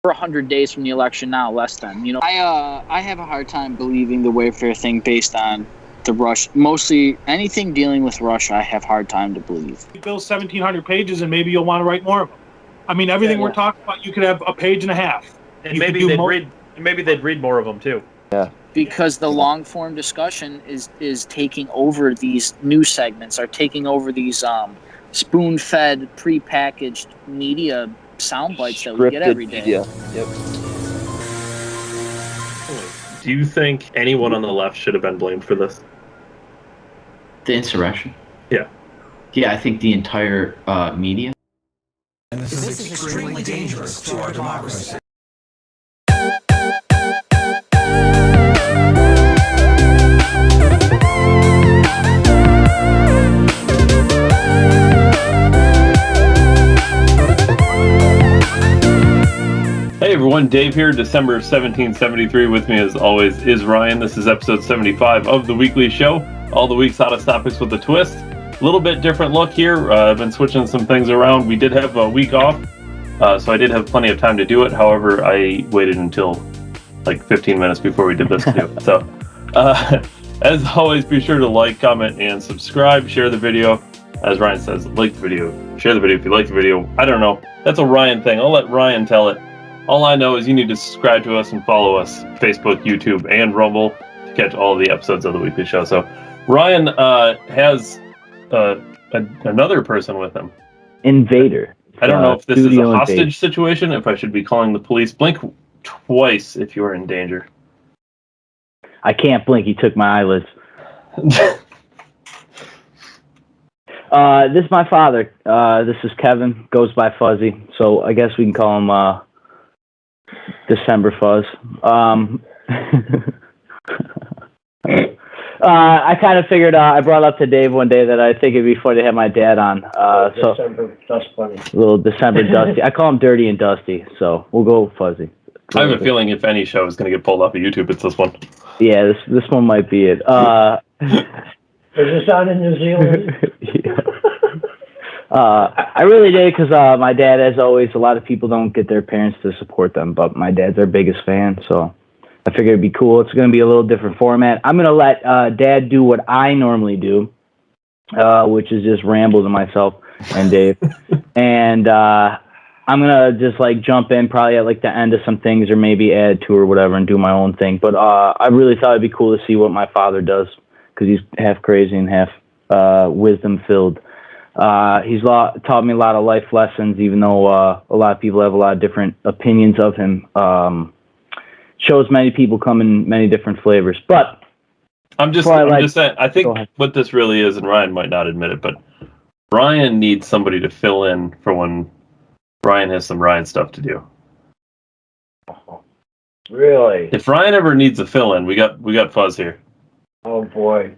We're 100 days from the election now, less than. I have a hard time believing the Wayfair thing based on the Russia. Mostly anything dealing with Russia, I have a hard time to believe. You fill 1,700 pages, and maybe you'll want to write more of them. I mean, everything we're talking about, you could have a page and a half. And maybe they'd read more of them too. Yeah. Because the long form discussion is taking over these news segments, are taking over these spoon-fed, prepackaged media sound bites that we get every day. Media. Yep. Do you think anyone on the left should have been blamed for this? The insurrection? Yeah. Yeah, I think the entire media. And this is extremely dangerous to our democracy. Hey everyone, Dave here, December 1773. With me as always is Ryan. This is episode 75 of the weekly show. All the week's hottest topics with a twist. A little bit different look here. I've been switching some things around. We did have a week off, so I did have plenty of time to do it. However, I waited until like 15 minutes before we did this too. So, as always, be sure to like, comment, and subscribe. Share the video. As Ryan says, like the video. Share the video if you like the video. I don't know. That's a Ryan thing. I'll let Ryan tell it. All I know is you need to subscribe to us and follow us, Facebook, YouTube, and Rumble, to catch all of the episodes of the weekly show. So Ryan has another person with him. Invader. I don't know if this is a hostage invader situation, if I should be calling the police. Blink twice if you are in danger. I can't blink. He took my eyelids. This is my father. This is Kevin. Goes by Fuzzy. So I guess we can call him December Fuzz. I kind of figured, I brought up to Dave one day that I think it'd be funny to have my dad on. December Dust Bunny. Little December Dusty. I call him Dirty and Dusty, so we'll go Fuzzy. I have a feeling if any show is going to get pulled off of YouTube, it's this one. Yeah, this one might be it. Is this out in New Zealand? Yeah. I really did because my dad, as always, a lot of people don't get their parents to support them, but my dad's our biggest fan, so I figured it'd be cool. It's going to be a little different format. I'm going to let Dad do what I normally do, which is just ramble to myself and Dave. And I'm going to just jump in probably at the end of some things or maybe add to or whatever and do my own thing. But I really thought it'd be cool to see what my father does because he's half crazy and half wisdom-filled. He's taught me a lot of life lessons, even though a lot of people have a lot of different opinions of him. Shows many people come in many different flavors, but I'm just saying, I think what this really is, and Ryan might not admit it, but Ryan needs somebody to fill in for when Ryan has some Ryan stuff to do. Really? If Ryan ever needs a fill-in, we got Fuzz here. Oh boy.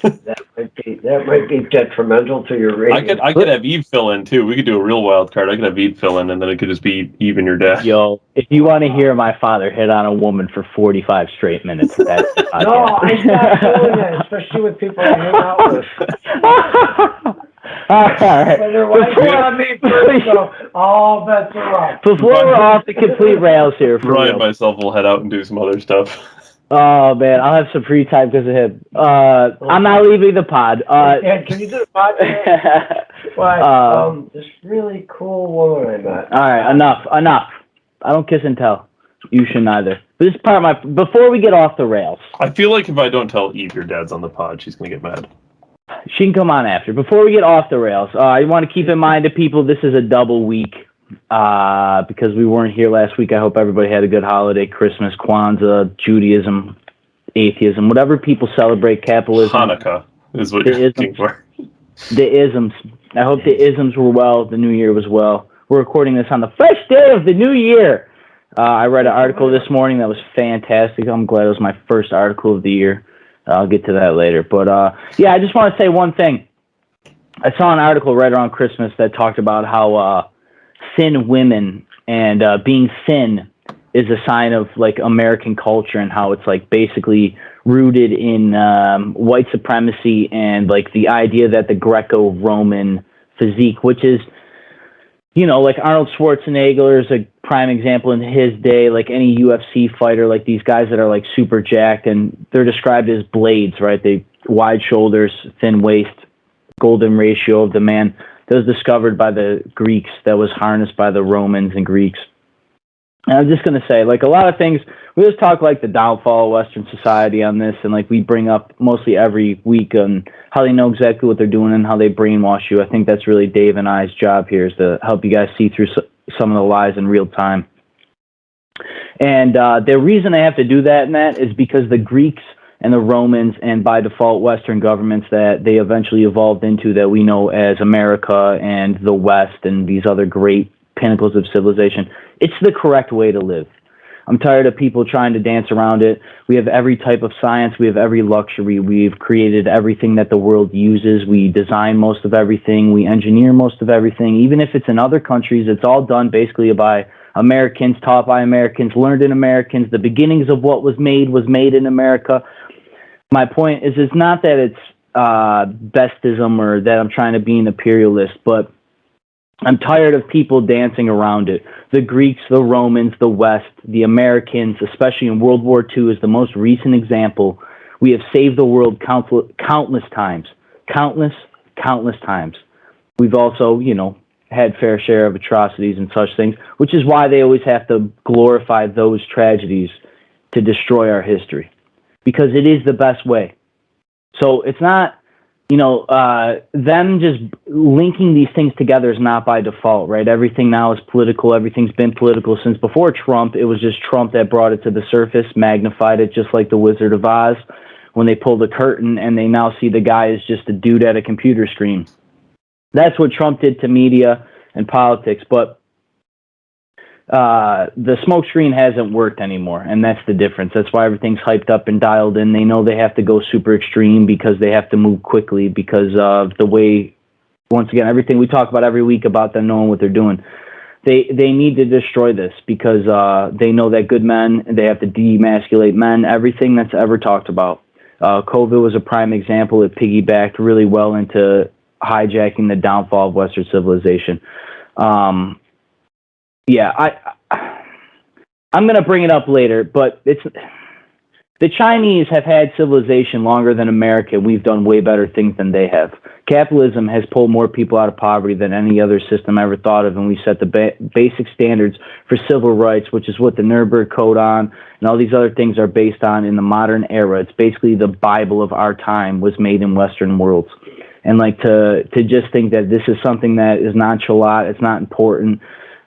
That might be detrimental to your rating. I could have Eve fill in too. We could do a real wild card. I could have Eve fill in, and then it could just be Eve and your dad. Yo, if you want to hear my father hit on a woman for 45 straight minutes, that's no, I'm not doing that, especially with people I hang out with. All right. When their wife on me first, so all bets are off. Before we're off the complete rails here, Ryan and myself will head out and do some other stuff. Oh man, I'll have some free time because of him. I'm not leaving the pod. Yeah, can you do the podcast? Why? This really cool woman I met. All right, enough. I don't kiss and tell. You shouldn't either. But this is part of before we get off the rails. I feel like if I don't tell Eve your dad's on the pod, she's gonna get mad. She can come on after. Before we get off the rails, I want to keep in mind to people this is a double week. Because we weren't here last week, I hope everybody had a good holiday, Christmas, Kwanzaa, Judaism, atheism, whatever people celebrate, capitalism. Hanukkah is what you're looking for. The isms. I hope the isms were well, the new year was well. We're recording this on the first day of the new year. I read an article this morning that was fantastic. I'm glad it was my first article of the year. I'll get to that later. But yeah, I just want to say one thing. I saw an article right around Christmas that talked about how thin women and being thin is a sign of American culture and how it's basically rooted in white supremacy and the idea that the Greco-Roman physique, which is like Arnold Schwarzenegger is a prime example in his day, like any UFC fighter, like these guys that are like super jacked, and they're described as blades, right? They wide shoulders, thin waist, golden ratio of the man. That was discovered by the Greeks, that was harnessed by the Romans and Greeks. And I'm just going to say, like, a lot of things, we just talk like the downfall of Western society on this, and like we bring up mostly every week on how they know exactly what they're doing and how they brainwash you. I think that's really Dave and I's job here, is to help you guys see through some of the lies in real time. And the reason they have to do that, Matt, is because the Greeks and the Romans, and by default Western governments that they eventually evolved into, that we know as America and the West and these other great pinnacles of civilization, it's the correct way to live. I'm tired of people trying to dance around it. We have every type of science. We have every luxury. We've created everything that the world uses. We design most of everything. We engineer most of everything. Even if it's in other countries, it's all done basically by Americans, taught by Americans, learned in Americans. The beginnings of what was made in America. My point is, it's not that it's bestism or that I'm trying to be an imperialist, but I'm tired of people dancing around it. The Greeks, the Romans, the West, the Americans, especially in World War II, is the most recent example. We have saved the world countless times. Countless times. We've also, had fair share of atrocities and such things, which is why they always have to glorify those tragedies to destroy our history, because it is the best way. So it's not... them just linking these things together is not by default, right? Everything now is political. Everything's been political since before Trump. It was just Trump that brought it to the surface, magnified it, just like the Wizard of Oz, when they pull the curtain and they now see the guy is just a dude at a computer screen. That's what Trump did to media and politics, but the smoke screen hasn't worked anymore, and that's the difference. That's why everything's hyped up and dialed in. They know they have to go super extreme because they have to move quickly because of the way, once again, everything we talk about every week about them knowing what they're doing. They need to destroy this because they know that good men, they have to demasculate men, everything that's ever talked about. COVID was a prime example. It piggybacked really well into hijacking the downfall of Western civilization. Yeah, I'm going to bring it up later, but the Chinese have had civilization longer than America. We've done way better things than they have. Capitalism has pulled more people out of poverty than any other system ever thought of, and we set the basic standards for civil rights, which is what the Nuremberg Code on and all these other things are based on in the modern era. It's basically the Bible of our time was made in Western worlds. And like to just think that this is something that is nonchalant, it's not important.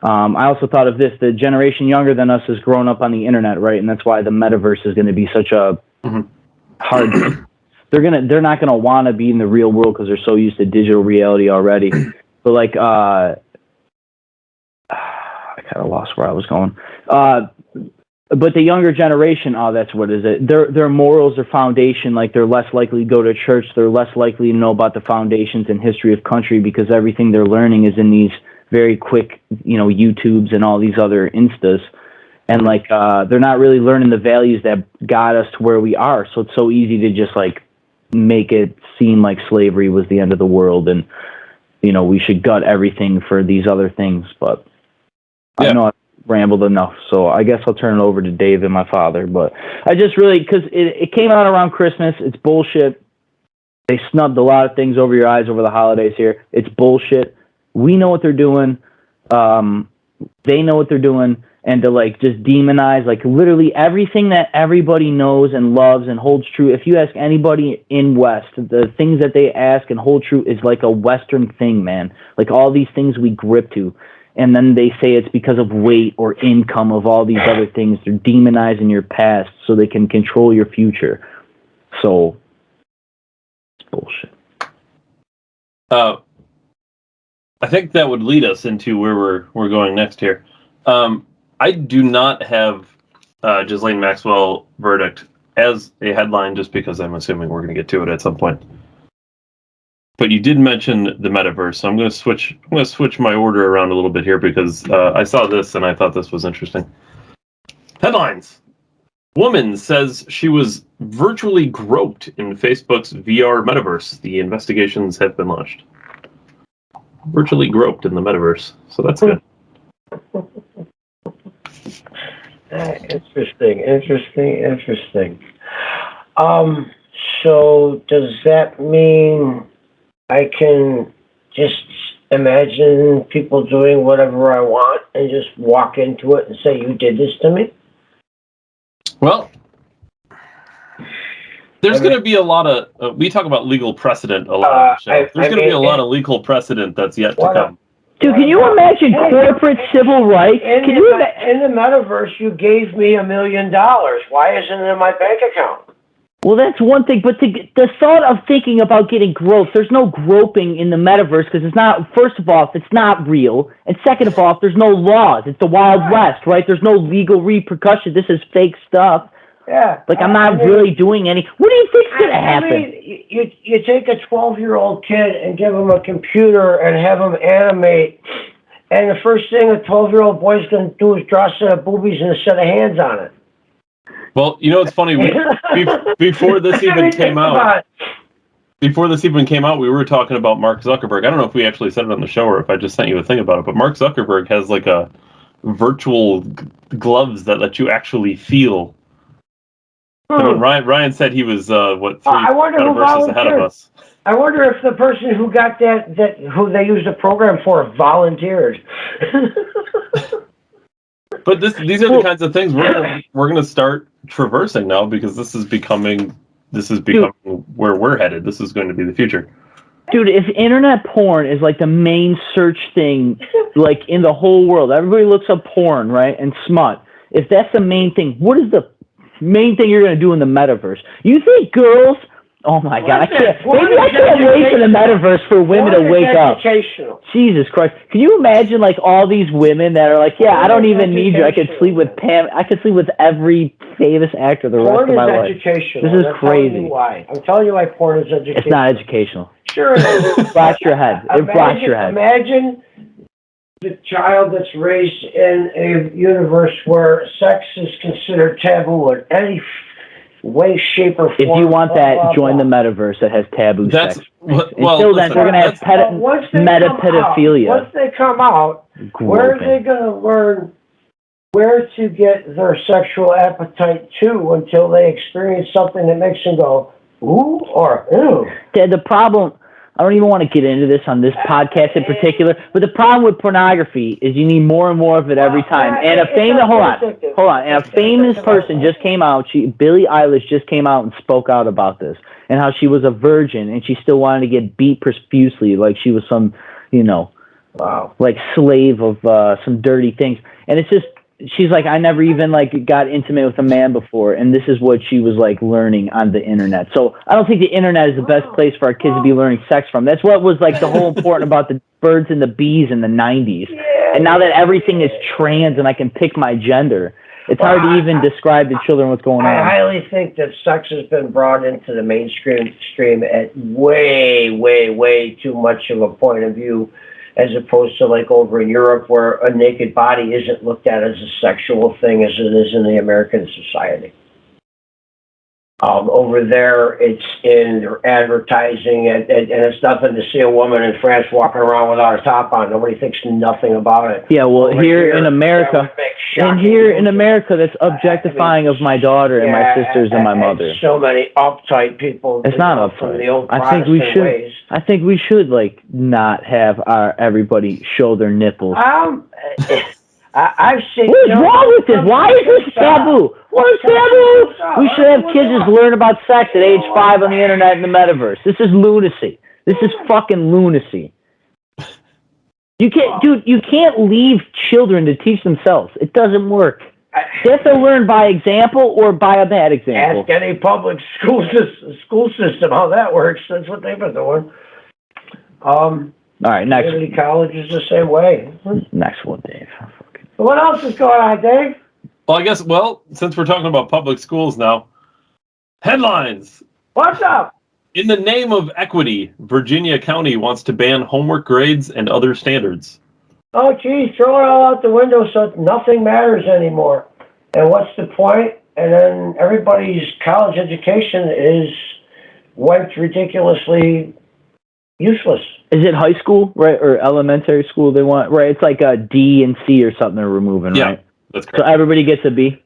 I also thought of this: the generation younger than us has grown up on the internet, right? And that's why the metaverse is going to be such a hard. They're not gonna want to be in the real world because they're so used to digital reality already. But like, I kind of lost where I was going. But the younger generation, that's what is it? Their morals, their foundation, like they're less likely to go to church. They're less likely to know about the foundations and history of country because everything they're learning is in these very quick, YouTubes and all these other Instas. And like, they're not really learning the values that got us to where we are. So it's so easy to just like make it seem like slavery was the end of the world and, we should gut everything for these other things. But yeah. I know I've rambled enough, so I guess I'll turn it over to Dave and my father. But I just really, because it came out around Christmas. It's bullshit. They snubbed a lot of things over your eyes over the holidays here. It's bullshit. We know what they're doing. They know what they're doing. And to like just demonize like literally everything that everybody knows and loves and holds true. If you ask anybody in West, the things that they ask and hold true is like a Western thing, man. Like all these things we grip to. And then they say it's because of weight or income of all these other things. They're demonizing your past so they can control your future. So it's bullshit. I think that would lead us into where we're going next here. I do not have Ghislaine Maxwell verdict as a headline just because I'm assuming we're going to get to it at some point. But you did mention the metaverse, so I'm going to switch my order around a little bit here because I saw this and I thought this was interesting. Headlines. Woman says she was virtually groped in Facebook's VR metaverse. The investigations have been launched. virtually groped in the metaverse. So that's good. Interesting. So does that mean I can just imagine people doing whatever I want and just walk into it and say, you did this to me? Well, there's going to be a lot of, we talk about legal precedent a lot on the show. There's going to be a lot of legal precedent that's yet to come. Dude, can you imagine corporate civil rights? In the metaverse, you gave me $1 million. Why isn't it in my bank account? Well, that's one thing, but the thought of thinking about getting groped, there's no groping in the metaverse because it's not, first of all, it's not real, and second of all, there's no laws. It's the Wild West, right? There's no legal repercussion. This is fake stuff. Yeah. Like, I'm not really doing any. What do you think's going to happen? I mean, you take a 12-year-old kid and give him a computer and have him animate, and the first thing a 12-year-old boy's going to do is draw a set of boobies and a set of hands on it. Well, you know, it's funny. Before this even came out, we were talking about Mark Zuckerberg. I don't know if we actually said it on the show or if I just sent you a thing about it, but Mark Zuckerberg has like a virtual gloves that let you actually feel. I mean, Ryan said he was, three metaverses ahead of us. I wonder if the person who got that who they used the program for volunteered. But these are the kinds of things we're going to start traversing now because this is becoming where we're headed. This is going to be the future. Dude, if internet porn is like the main search thing, like in the whole world, everybody looks up porn, right, and smut. If that's the main thing, what is the main thing you're going to do in the metaverse? You think girls? Oh my God! I can't wait for the metaverse for women to wake up. Jesus Christ! Can you imagine like all these women that are like, yeah, I don't even need you. I could sleep with Pam. I could sleep with every famous actor the rest of my life. This is crazy. I'm telling you why porn is educational. It's not educational. Sure it is. It blocks your head. It blocks your head. Imagine the child that's raised in a universe where sex is considered taboo in any way, shape, or form. If you want that, join the metaverse that has taboo sex. Until then, we're going to have pedophilia. Once they come out, where are they going to learn where to get their sexual appetite to until they experience something that makes them go, ooh, or ew? The problem, I don't even want to get into this on this podcast in particular, but the problem with pornography is you need more and more of it every time. And a famous person just came out. Billie Eilish just came out and spoke out about this and how she was a virgin and she still wanted to get beat profusely like she was some, like slave of some dirty things. And it's just, she's like, I never even like got intimate with a man before, and this is what she was like learning on the internet. So I don't think the internet is the best place for our kids to be learning sex from. That's what was like the whole important about the birds and the bees in the 90s. And now that everything is trans and I can pick my gender, it's hard to even describe to children what's going on. I highly think that sex has been brought into the mainstream at way too much of a point of view, as opposed to like over in Europe where a naked body isn't looked at as a sexual thing as it is in the American society. Over there, it's in their advertising, and it's nothing to see a woman in France walking around without a top on. Nobody thinks nothing about it. Yeah, well, here in America, that's objectifying of my daughter and my sisters and my mother. So many uptight people. It's not uptight. I think we should like not have everybody show their nipples. I've seen. What is wrong with this? Why is this taboo? What is taboo? We should have kids just learn about sex at age 5 on the internet and the metaverse. This is lunacy. This is fucking lunacy. You can't, dude. You can't leave children to teach themselves. It doesn't work. They have to learn by example or by a bad example. Ask any public school system how that works. That's what they've been doing. All right, next. Community college is the same way. Next one, Dave. What else is going on, Dave? Well, since we're talking about public schools now, headlines. What's up? In the name of equity, Virginia County wants to ban homework grades and other standards. Oh, geez, throw it all out the window so nothing matters anymore. And what's the point? And then everybody's college education is wiped ridiculously Useless. Is it high school, right, or elementary school they want? Right, it's like a D and C or something they're removing, right? That's correct. So everybody gets a B?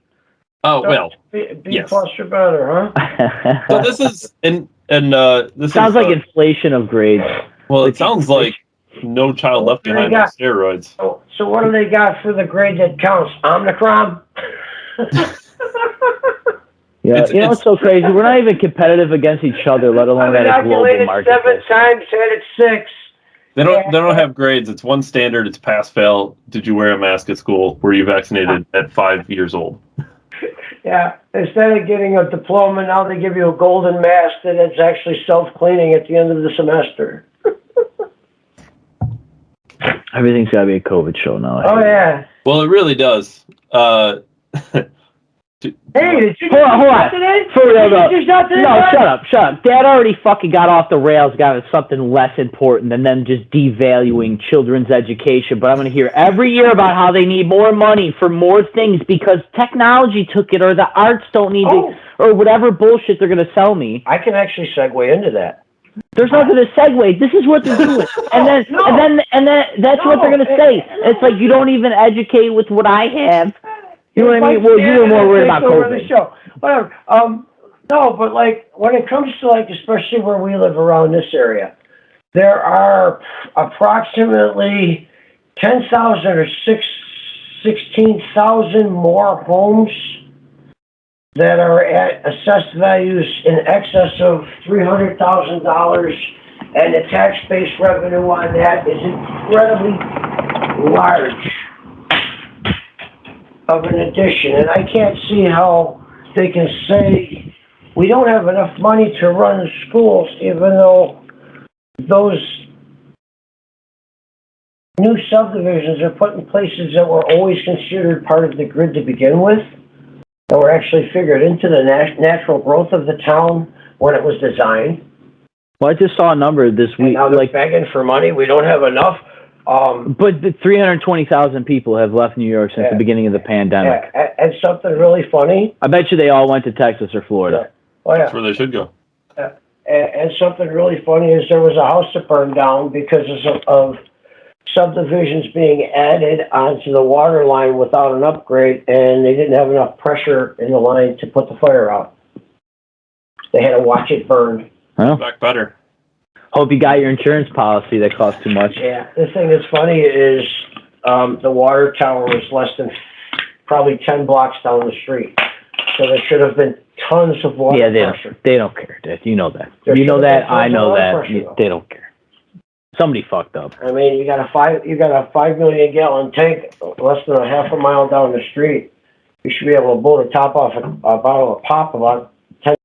Oh, well. B yes. plus or better, huh? So this is, this sounds like inflation of grades. Well, it sounds like No Child Left Behind on steroids. So what do they got for the grade that counts? Omicron? Yeah, it's so crazy. We're not even competitive against each other, let alone at a global marketplace. 7 times, had it 6. They don't have grades. It's one standard. It's pass fail. Did you wear a mask at school? Were you vaccinated at 5 years old? Yeah. Instead of getting a diploma, now they give you a golden mask that it's actually self-cleaning at the end of the semester. Everything's got to be a COVID show now. Oh yeah. Well, it really does. Hey, did you hold on. today? For real, no, no, shut up. Dad already fucking got off the rails, got into something less important than them just devaluing children's education. But I'm going to hear every year about how they need more money for more things because technology took it or the arts don't need it or whatever bullshit they're going to sell me. I can actually segue into that. There's nothing to segue. This is what they're doing. And then that's what they're going to say. It's like you don't even educate with what I have. You know what I mean? Well, you were more worried about COVID. Show. Whatever. No, but like when it comes to like, especially where we live around this area, there are approximately 10,000 or 16,000 more homes that are at assessed values in excess of $300,000, and the tax-based revenue on that is incredibly large of an addition. And I can't see how they can say we don't have enough money to run the schools, even though those new subdivisions are put in places that were always considered part of the grid to begin with, that were actually figured into the natural growth of the town when it was designed. Well, I just saw a number this week. And now they're begging for money. We don't have enough. But the 320,000 people have left New York since the beginning of the pandemic. And something really funny. I bet you they all went to Texas or Florida. Oh, yeah. That's where they should go. And something really funny is there was a house that burned down because of subdivisions being added onto the water line without an upgrade, and they didn't have enough pressure in the line to put the fire out. They had to watch it burn. Well, back better. Hope you got your insurance policy that cost too much. Yeah, the thing that's funny is the water tower was less than probably 10 blocks down the street. So there should have been tons of water pressure. They don't care, Dad. You know that. You know that. I know that. They don't care. Somebody fucked up. I mean, you got a 5 million gallon tank less than a half a mile down the street. You should be able to blow the top off a bottle of pop about 10.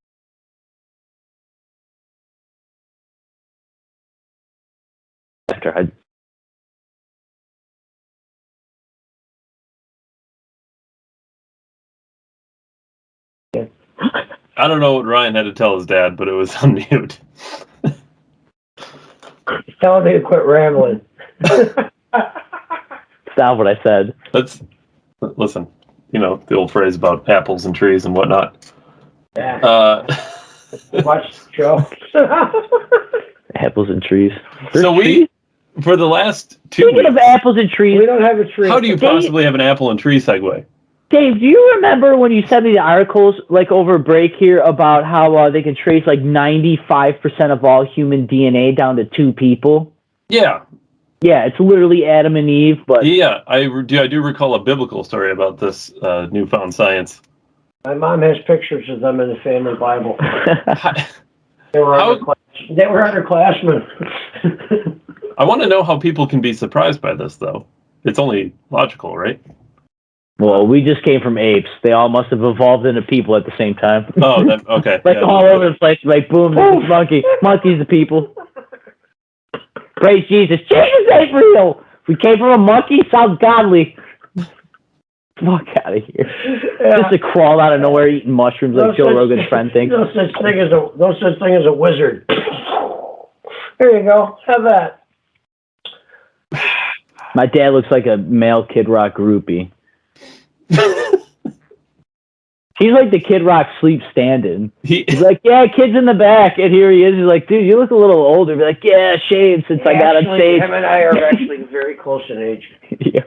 After I don't know what Ryan had to tell his dad, but it was on mute. He's telling me to quit rambling. That's not what I said. Listen, you know, the old phrase about apples and trees and whatnot. Yeah. Watch the show. Apples and trees. For the last 2 Speaking weeks. of apples and trees. We don't have a tree. How do you possibly have an apple and tree segue? Dave, do you remember when you sent me the articles, like over break here, about how they can trace like 95% of all human DNA down to 2 people? Yeah. Yeah, it's literally Adam and Eve, but... Yeah, I do recall a biblical story about this newfound science. My mom has pictures of them in the family Bible. They were underclassmen. I want to know how people can be surprised by this, though. It's only logical, right? Well, we just came from apes. They all must have evolved into people at the same time. Oh, okay. Like all over the place. Like, boom, this is monkey. Monkey's the people. Praise Jesus. Jesus ain't real. We came from a monkey. Sounds godly. Fuck out of here. Yeah. Just to crawl out of nowhere eating mushrooms like Joe Rogan's friend thinks. No such thing as a wizard. There you go. Have that. My dad looks like a male Kid Rock groupie. He's like the Kid Rock sleep stand-in. He's like, yeah, kid's in the back, and here he is. He's like, dude, you look a little older. Be like, yeah, shaved since I got on stage. Him and I are actually very close in age. Yeah.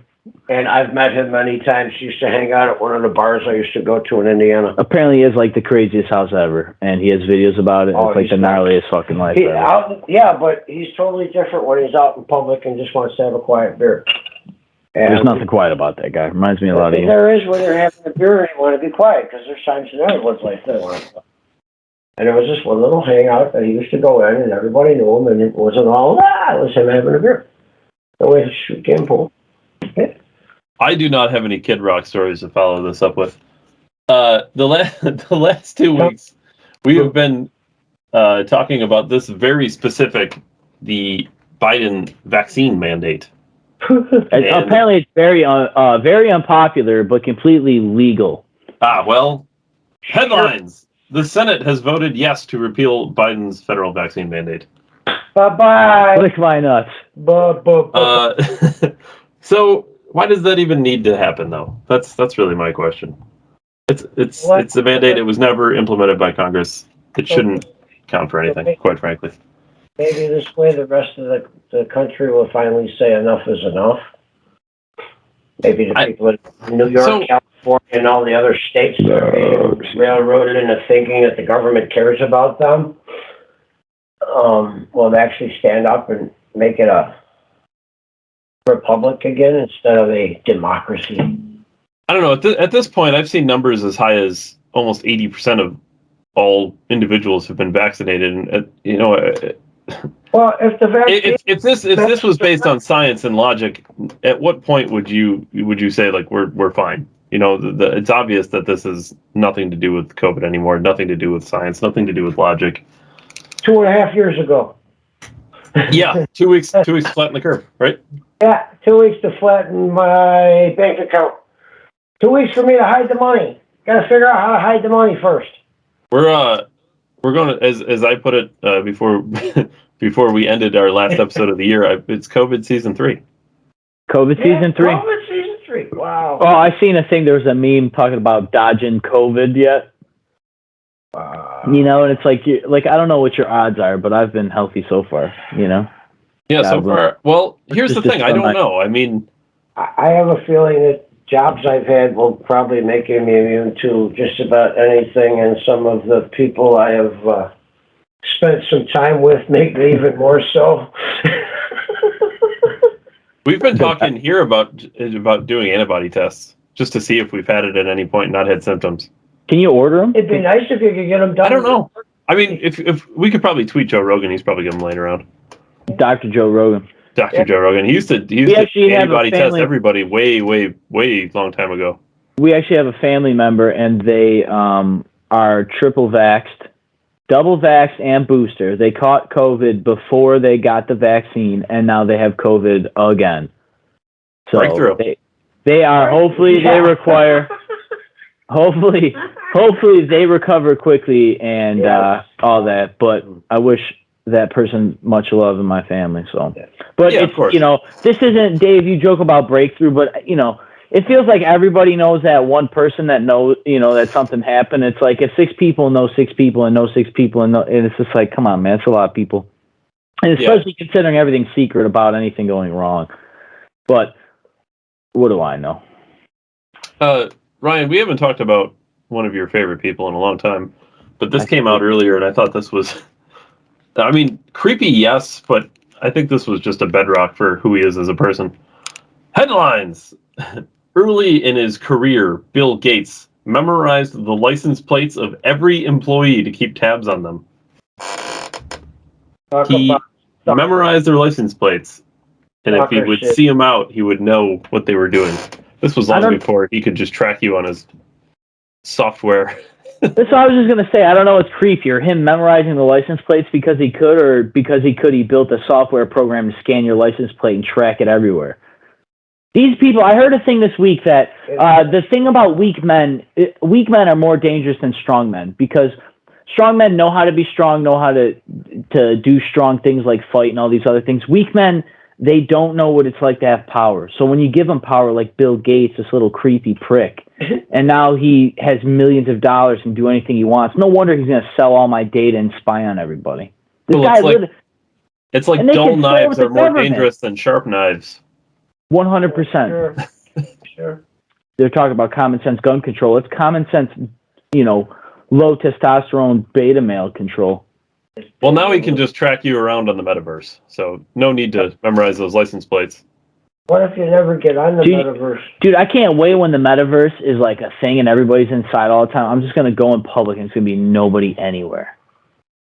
And I've met him many times. He used to hang out at one of the bars I used to go to in Indiana. Apparently, he has like the craziest house ever, and he has videos about it. It's like the gnarliest fucking life ever. Yeah, but he's totally different when he's out in public and just wants to have a quiet beer. And there's nothing quiet about that guy. Reminds me a lot of you. There is when they're having a beer and you want to be quiet, because there's times in everyone's life they want to. And there was this one little hangout that he used to go in, and everybody knew him, and it wasn't all, it was him having a beer. The way to shoot game pool. Yeah. I do not have any Kid Rock stories to follow this up with. The last 2 weeks, we have been talking about this very specific, the Biden vaccine mandate. Apparently, it's very unpopular, but completely legal. Well, headlines. The Senate has voted yes to repeal Biden's federal vaccine mandate. Bye-bye. Lick my nuts. So why does that even need to happen, though? That's really my question. It's a mandate. It was never implemented by Congress. It shouldn't count for anything, quite frankly. Maybe this way the rest of the country will finally say enough is enough. Maybe the people in New York, California, and all the other states that are being railroaded into thinking that the government cares about them will actually stand up and make it a republic again instead of a democracy. I don't know. At this point, I've seen numbers as high as almost 80% of all individuals have been vaccinated, and well, if the vaccine, if this was based on science and logic, at what point would you say like we're fine? It's obvious that this has nothing to do with COVID anymore, nothing to do with science, nothing to do with logic. 2.5 years ago. Yeah, 2 weeks to flatten the curve, right? Yeah, 2 weeks to flatten my bank account. 2 weeks for me to hide the money. Got to figure out how to hide the money first. We're going to, as I put it before we ended our last episode of the year, it's COVID season 3. COVID season 3? COVID season 3, wow. Oh, I seen a thing, there was a meme talking about dodging COVID yet. And it's like I don't know what your odds are, but I've been healthy so far, Yeah, so far. Well, here's the thing. I don't know. I mean, I have a feeling that jobs I've had will probably make me immune to just about anything, and some of the people I have spent some time with make me even more so. We've been talking here about doing antibody tests just to see if we've had it at any point and not had symptoms. Can you order them? It'd be nice if you could get them done. I don't know. I mean, if we could probably tweet Joe Rogan, he's probably got them laying around. Dr. Joe Rogan. Joe Rogan. He used to antibody test everybody way long time ago. We actually have a family member, and they are triple vaxxed, double vaxxed, and booster. They caught COVID before they got the vaccine, and now they have COVID again. So breakthrough. They are. Hopefully, they require. Hopefully they recover quickly and all that. But I wish that person much love in my family. So, but of course. This isn't, Dave. You joke about breakthrough, but it feels like everybody knows that one person that knows that something happened. It's like if 6 people know 6 people and know 6 people and it's just like, come on, man, it's a lot of people, and especially considering everything's secret about anything going wrong. But what do I know? Ryan, we haven't talked about one of your favorite people in a long time, but this came out earlier, and I thought this was, I mean, creepy, yes, but I think this was just a bedrock for who he is as a person. Headlines. Early in his career, Bill Gates memorized the license plates of every employee to keep tabs on them. He memorized their license plates, and if he would see them out, he would know what they were doing. This was long before he could just track you on his software. That's what I was just going to say. I don't know what's creepier, him memorizing the license plates because he could, or because he built a software program to scan your license plate and track it everywhere. These people, I heard a thing this week that the thing about weak men are more dangerous than strong men, because strong men know how to be strong, know how to do strong things like fight and all these other things. Weak men, they don't know what it's like to have power. So when you give them power, like Bill Gates, this little creepy prick, and now he has millions of dollars and do anything he wants. No wonder he's going to sell all my data and spy on everybody. This Well, guy it's like dull knives are more dangerous than sharp knives. 100%. Sure. They're talking about common sense gun control. It's common sense, low testosterone beta male control. Well, now he can just track you around on the metaverse, so no need to memorize those license plates. What if you never get on the metaverse? Dude, I can't wait when the metaverse is like a thing and everybody's inside all the time. I'm just going to go in public and it's going to be nobody anywhere.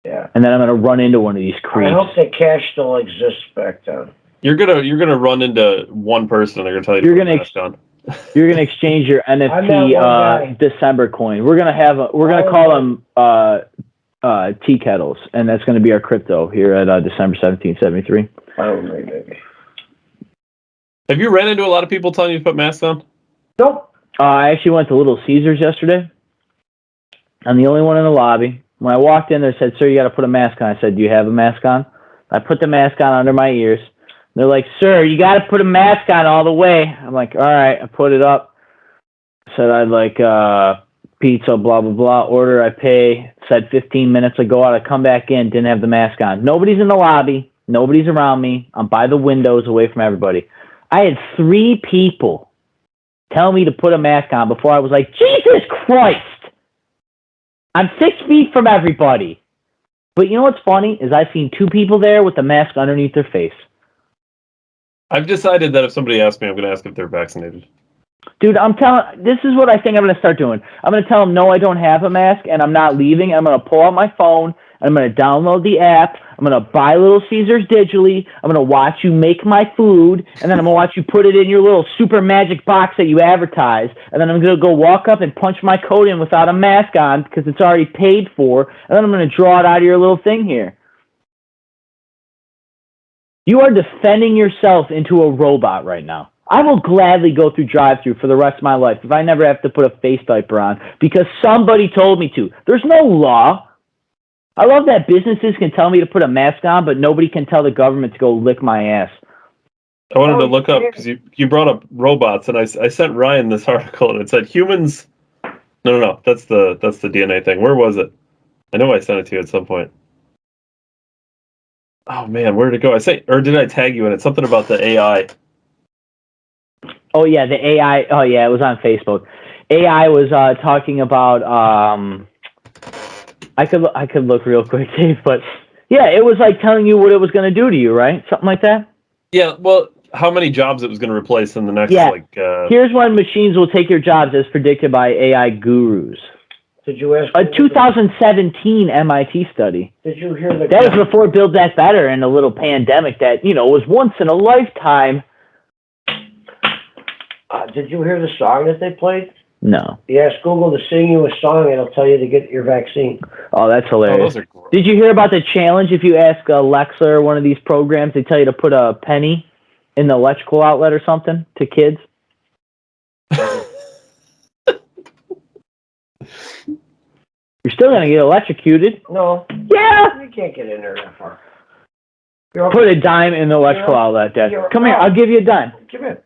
Yeah. And then I'm going to run into one of these creeps. I hope that cash still exists back then. You're gonna run into one person. They're gonna tell you to put a mask on. You're gonna exchange your NFT December coin. We're gonna call them tea kettles, and that's gonna be our crypto here at December 1773. Oh, maybe. Have you ran into a lot of people telling you to put masks on? Nope. I actually went to Little Caesars yesterday. I'm the only one in the lobby. When I walked in, they said, "Sir, you got to put a mask on." I said, "Do you have a mask on?" I put the mask on under my ears. They're like, "Sir, you got to put a mask on all the way." I'm like, "All right." I put it up. Said I'd like pizza, blah, blah, blah. Order, I pay. Said 15 minutes. I go out. I come back in. Didn't have the mask on. Nobody's in the lobby. Nobody's around me. I'm by the windows away from everybody. I had 3 people tell me to put a mask on before I was like, Jesus Christ! I'm 6 feet from everybody. But you know what's funny is I've seen 2 people there with the mask underneath their face. I've decided that if somebody asks me, I'm going to ask if they're vaccinated. Dude, this is what I think I'm going to start doing. I'm going to tell them, no, I don't have a mask, and I'm not leaving. I'm going to pull out my phone, and I'm going to download the app. I'm going to buy Little Caesars digitally. I'm going to watch you make my food, and then I'm going to watch you put it in your little super magic box that you advertise, and then I'm going to go walk up and punch my code in without a mask on because it's already paid for, and then I'm going to draw it out of your little thing here. You are defending yourself into a robot right now. I will gladly go through drive-thru for the rest of my life if I never have to put a face diaper on because somebody told me to. There's no law. I love that businesses can tell me to put a mask on, but nobody can tell the government to go lick my ass. I wanted to look up because you brought up robots, and I sent Ryan this article, and it said humans. No, that's the DNA thing. Where was it? I know I sent it to you at some point. Oh man, where did it go? Or did I tag you in it? Something about the AI. Oh yeah, the AI. Oh yeah, it was on Facebook. AI was talking about. I could look real quick, Dave, but yeah, it was like telling you what it was going to do to you, right? Something like that. Yeah. Well, how many jobs it was going to replace in the next Here's when machines will take your jobs, as predicted by AI gurus. Did you ask? A 2017 MIT study. Did you hear the? That was before Build Back Better and a little pandemic that was once in a lifetime. Did you hear the song that they played? No. You ask Google to sing you a song, it'll tell you to get your vaccine. Oh, that's hilarious. Oh, those are cool. Did you hear about the challenge? If you ask Alexa or one of these programs, they tell you to put a penny in the electrical outlet or something to kids. You're still going to get electrocuted. No. Yeah. You can't get in there that far. Put a dime in the electrical outlet, Dad. Come here. I'll give you a dime. Come here.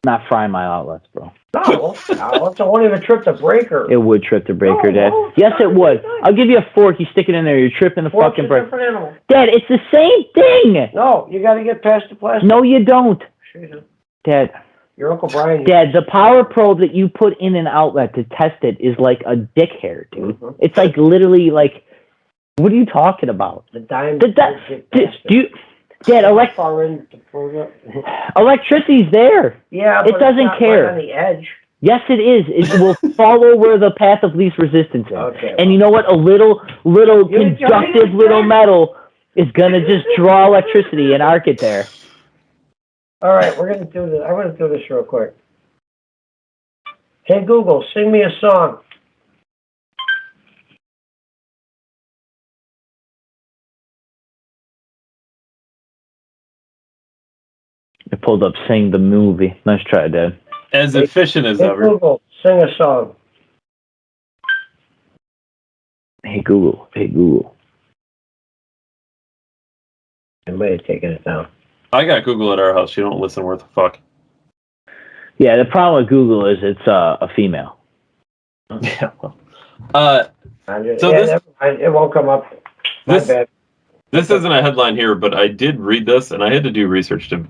Not frying my outlets, bro. No, it won't even trip the breaker. It would trip the breaker, Dad. Yes, it would. I'll give you a fork. You stick it in there. You're tripping the fucking breaker. Different animal. Dad, it's the same thing. No, you got to get past the plastic. No, you don't. Sure you do. Dad. Your Uncle Brian. Dad, the power probe that you put in an outlet to test it is like a dick hair, dude. Mm-hmm. It's like literally like, what are you talking about? The dime. Dad, electricity's there. Yeah, it doesn't care. Right on the edge. Yes, it is. It will follow where the path of least resistance is. Okay, and you know what? A little conductive little metal is gonna just draw electricity and arc it there. All right, we're gonna do this. I'm gonna do this real quick. Hey Google, sing me a song. I pulled up Sing the Movie. Nice try, Dad. As efficient as ever. Google, sing a song. Hey Google. I may have taken it down. I got Google at our house. You don't listen worth a fuck. Yeah, the problem with Google is it's a female. Yeah. It won't come up. My bad. This isn't a headline here, but I did read this, and I had to do research to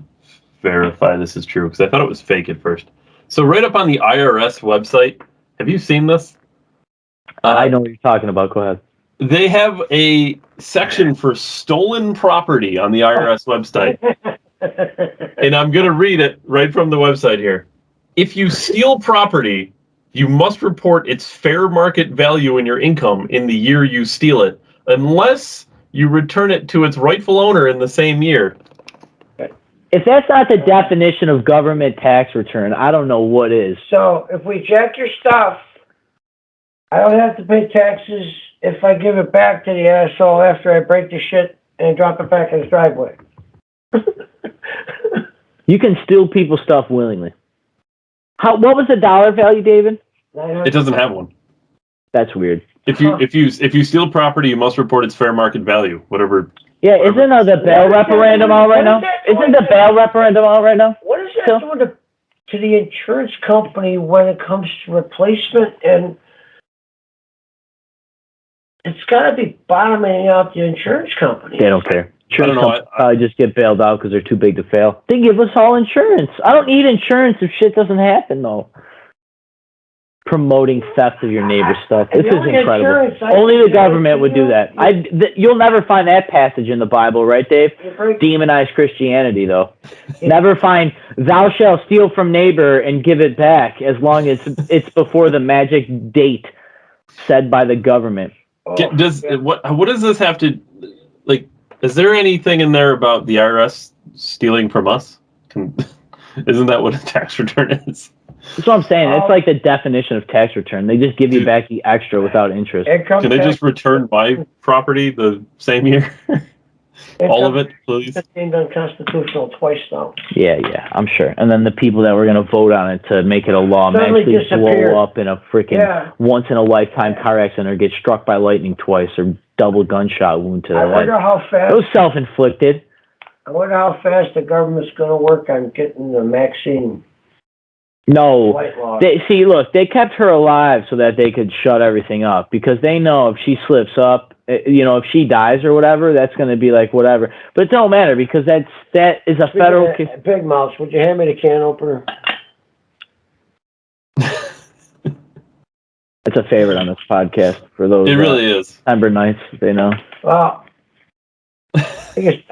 verify this is true, because I thought it was fake at first. So right up on the IRS website, have you seen this? I know what you're talking about. Go ahead. They have a section for stolen property on the IRS website. And I'm going to read it right from the website here. If you steal property, you must report its fair market value in your income in the year you steal it, unless you return it to its rightful owner in the same year. If that's not the definition of government tax return, I don't know what is. So if we jack your stuff, I don't have to pay taxes if I give it back to the asshole after I break the shit and drop it back in his driveway. You can steal people's stuff willingly. What was the dollar value, David? It doesn't have one. That's weird. If you steal property, you must report its fair market value, whatever. Yeah, isn't the bail referendum all right now? Isn't the bail referendum all right now? What is that doing to the insurance company when it comes to replacement? And it's got to be bottoming out the insurance company. They don't care. I don't know. I just get bailed out because they're too big to fail. They give us all insurance. I don't need insurance if shit doesn't happen, though. Promoting theft of your neighbor's stuff. This is incredible. Only the government would do that. You'll never find that passage in the Bible, right, Dave? Demonized Christianity, though. Never find, thou shalt steal from neighbor and give it back, as long as it's before the magic date said by the government. What does this have to, like, is there anything in there about the IRS stealing from us? Isn't that what a tax return is? That's what I'm saying. It's like the definition of tax return. They just give you back the extra without interest. Can they just return my property the same year? All of it, please? It's deemed unconstitutional twice now. Yeah, I'm sure. And then the people that were going to vote on it to make it a law magically blow up in a freaking once-in-a-lifetime car accident or get struck by lightning twice or double gunshot wound to the head. I wonder how fast... It was self-inflicted. I wonder how fast the government's going to work on getting the Maxine... No, they kept her alive so that they could shut everything up because they know if she slips up, if she dies or whatever, that's going to be like whatever. But it don't matter because that is a federal case. Big Mouse, would you hand me the can opener? It's a favorite on this podcast for those. It really is. December nights, they know. Well, it's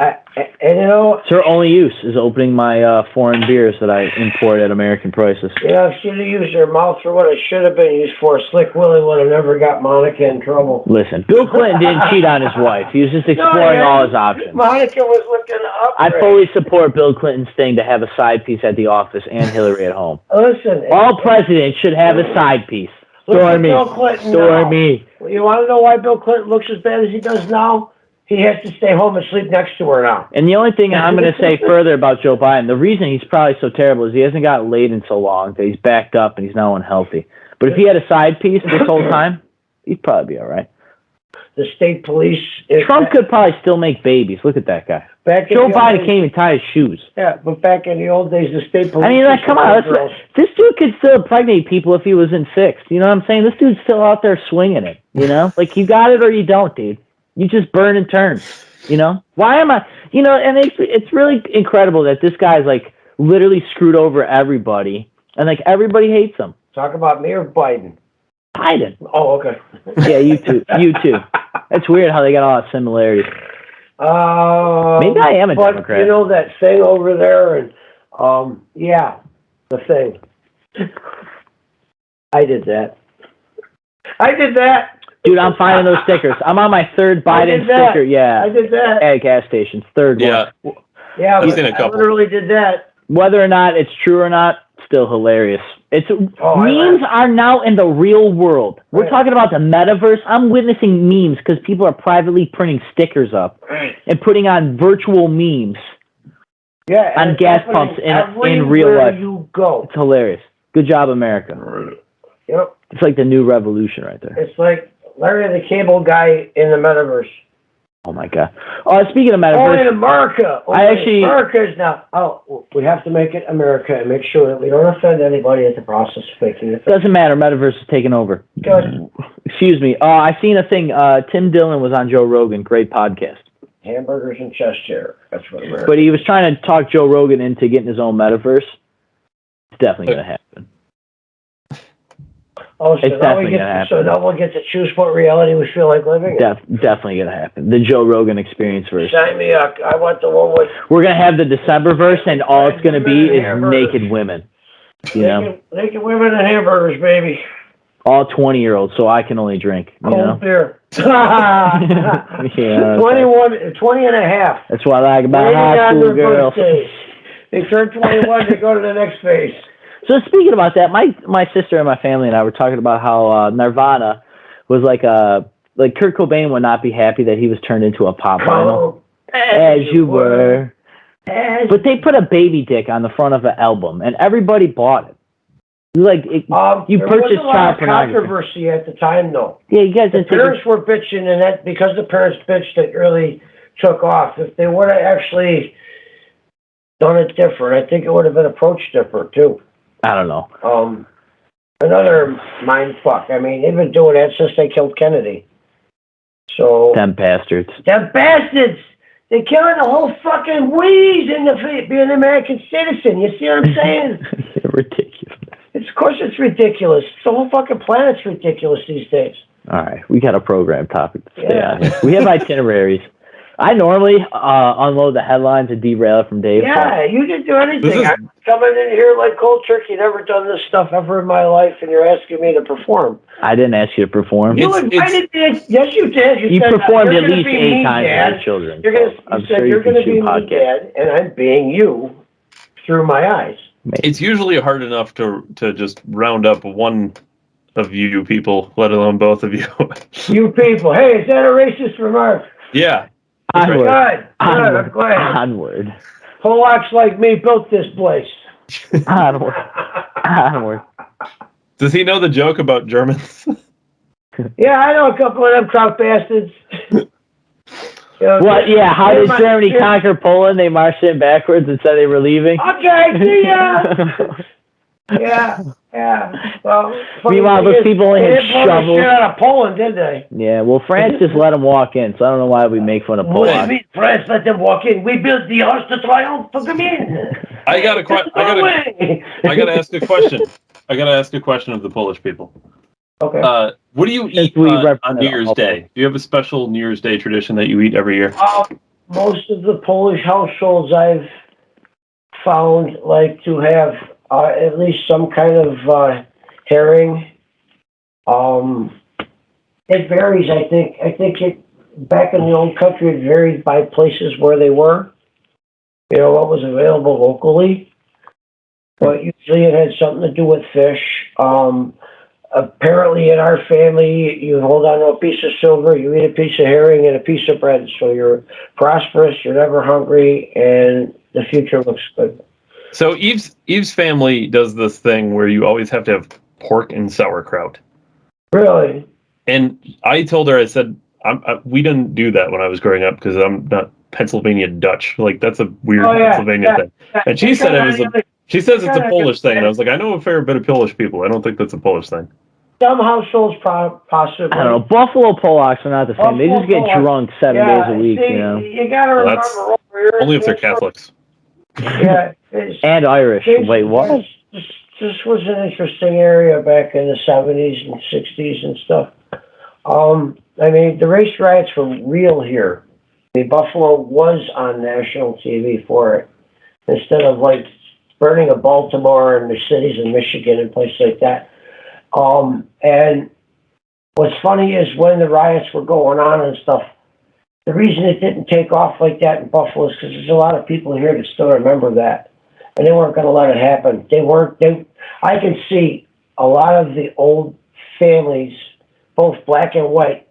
her only use is opening my foreign beers that I import at American prices. If she'd have used her mouth for what it should have been used for, Slick Willie would have never got Monica in trouble. Listen, Bill Clinton didn't cheat on his wife. He was just exploring all his options. Monica was looking up. I fully support Bill Clinton's thing to have a side piece at the office and Hillary at home. Listen, all presidents should have a side piece. Stormy. Stormy. You want to know why Bill Clinton looks as bad as he does now? He has to stay home and sleep next to her now. And the only thing I'm going to say further about Joe Biden, the reason he's probably so terrible is he hasn't gotten laid in so long that he's backed up and he's now unhealthy. But if he had a side piece this whole time, he'd probably be all right. The state police... Trump could probably still make babies. Look at that guy. Joe Biden can't even tie his shoes. Yeah, but back in the old days, the state police... I mean, come on. This dude could still impregnate people if he was in sixth. You know what I'm saying? This dude's still out there swinging it, Like, you got it or you don't, dude. You just burn and turn, Why am I... and it's really incredible that this guy's, like, literally screwed over everybody, and, like, everybody hates him. Talk about me or Biden? Biden. Oh, okay. Yeah, you too. You too. It's weird how they got all that similarities. Maybe I am a Democrat. You know that thing over there, and the thing. I did that. Dude, I'm finding those stickers. I'm on my third Biden sticker. Yeah, I did that at gas stations. Third one. Yeah, I literally did that. Whether or not it's true or not, still hilarious. Memes are now in the real world. We're talking about the metaverse. I'm witnessing memes because people are privately printing stickers up and putting on virtual memes. Yeah, on gas pumps in real life. You go. It's hilarious. Good job, America. Yep. It's like the new revolution right there. It's like Larry the Cable Guy in the metaverse. Oh my god! Speaking of Only Metaverse, in America. America is now. Oh, we have to make it America and make sure that we don't offend anybody at the process of making it. Doesn't matter. Metaverse is taking over. Good. Excuse me. I seen a thing. Tim Dillon was on Joe Rogan. Great podcast. Hamburgers and chest hair. That's what America. But he was trying to talk Joe Rogan into getting his own Metaverse. It's definitely gonna happen. Oh, so now we'll get to choose what reality we feel like living in. Definitely gonna happen. The Joe Rogan experience verse. Sign me up. I want the one with. We're gonna have the Decemberverse, and all it's gonna be is naked women. You know, naked women and hamburgers, baby. All 20-year-olds, so I can only drink. Cold beer. Yeah, 20 and a half. That's what I like about high school girls. They turn 21, they go to the next phase. So speaking about that, my sister and my family and I were talking about how Nirvana was like Kurt Cobain would not be happy that he was turned into a pop vinyl. As you were. But they put a baby dick on the front of an album, and everybody bought it. You purchased child pornography. Controversy at the time, though. Yeah, you guys. The parents were bitching, and that because the parents bitched, it really took off. If they would have actually done it different, I think it would have been approached different too. I don't know. Another mind fuck. I mean, they've been doing that since they killed Kennedy. So them bastards. Them bastards. They're killing the whole fucking wheeze in being an American citizen. You see what I'm saying? Ridiculous. Of course it's ridiculous. The whole fucking planet's ridiculous these days. All right, we got a program topic to stay on here. We have itineraries. I normally unload the headlines and derail it from Dave. Yeah, you didn't do anything. I'm coming in here like cold turkey. Never done this stuff ever in my life, and you're asking me to perform. I didn't ask you to perform. You invited me. Yes, you did. You performed at least 8 times with your children. You're going to be me, Dad, and I'm being you through my eyes. It's usually hard enough to just round up one of you people, let alone both of you. You people. Hey, is that a racist remark? Yeah. Onward. Good. I'm glad. Onward. Polacks like me built this place. Onward. Does he know the joke about Germans? Yeah, I know a couple of them Kraut bastards. What? Yeah, how did Germany conquer Poland? They marched in backwards and said they were leaving? Okay, see ya! Yeah. Well, meanwhile, those people only had shovels. Shit out of Poland, did they? Yeah, well, France just let them walk in, so I don't know why we make fun of Poland. What do you mean, France let them walk in? We built the Arch de Triomphe for them in. I gotta ask a question. I gotta ask a question of the Polish people. Okay. What do you eat on New Year's Day? Do you have a special New Year's Day tradition that you eat every year? Most of the Polish households I've found like to have at least some kind of herring. It varies. I think it back in the old country it varied by places where they were. You know what was available locally, but usually it had something to do with fish. Apparently, in our family, you hold on to a piece of silver, you eat a piece of herring and a piece of bread. So you're prosperous, you're never hungry, and the future looks good. So Eve's family does this thing where you always have to have pork and sauerkraut. Really? And I told her, I said, we didn't do that when I was growing up because I'm not Pennsylvania Dutch. Like, that's a weird Pennsylvania thing. And she said she says it's a Polish thing. And I was like, I know a fair bit of Polish people. I don't think that's a Polish thing. Some households possibly. I don't know. Buffalo Polacks are not the same. They just get drunk 7 days a week, you know. You gotta remember over here. Only if they're Catholics. Yeah. And Irish. Wait, what? This was an interesting area back in the 70s and 60s and stuff. I mean, the race riots were real here. I mean, Buffalo was on national TV for it. Instead of, like, burning a Baltimore and the cities in Michigan and places like that. And what's funny is when the riots were going on and stuff, the reason it didn't take off like that in Buffalo is because there's a lot of people here that still remember that. And they weren't going to let it happen. I can see a lot of the old families, both black and white,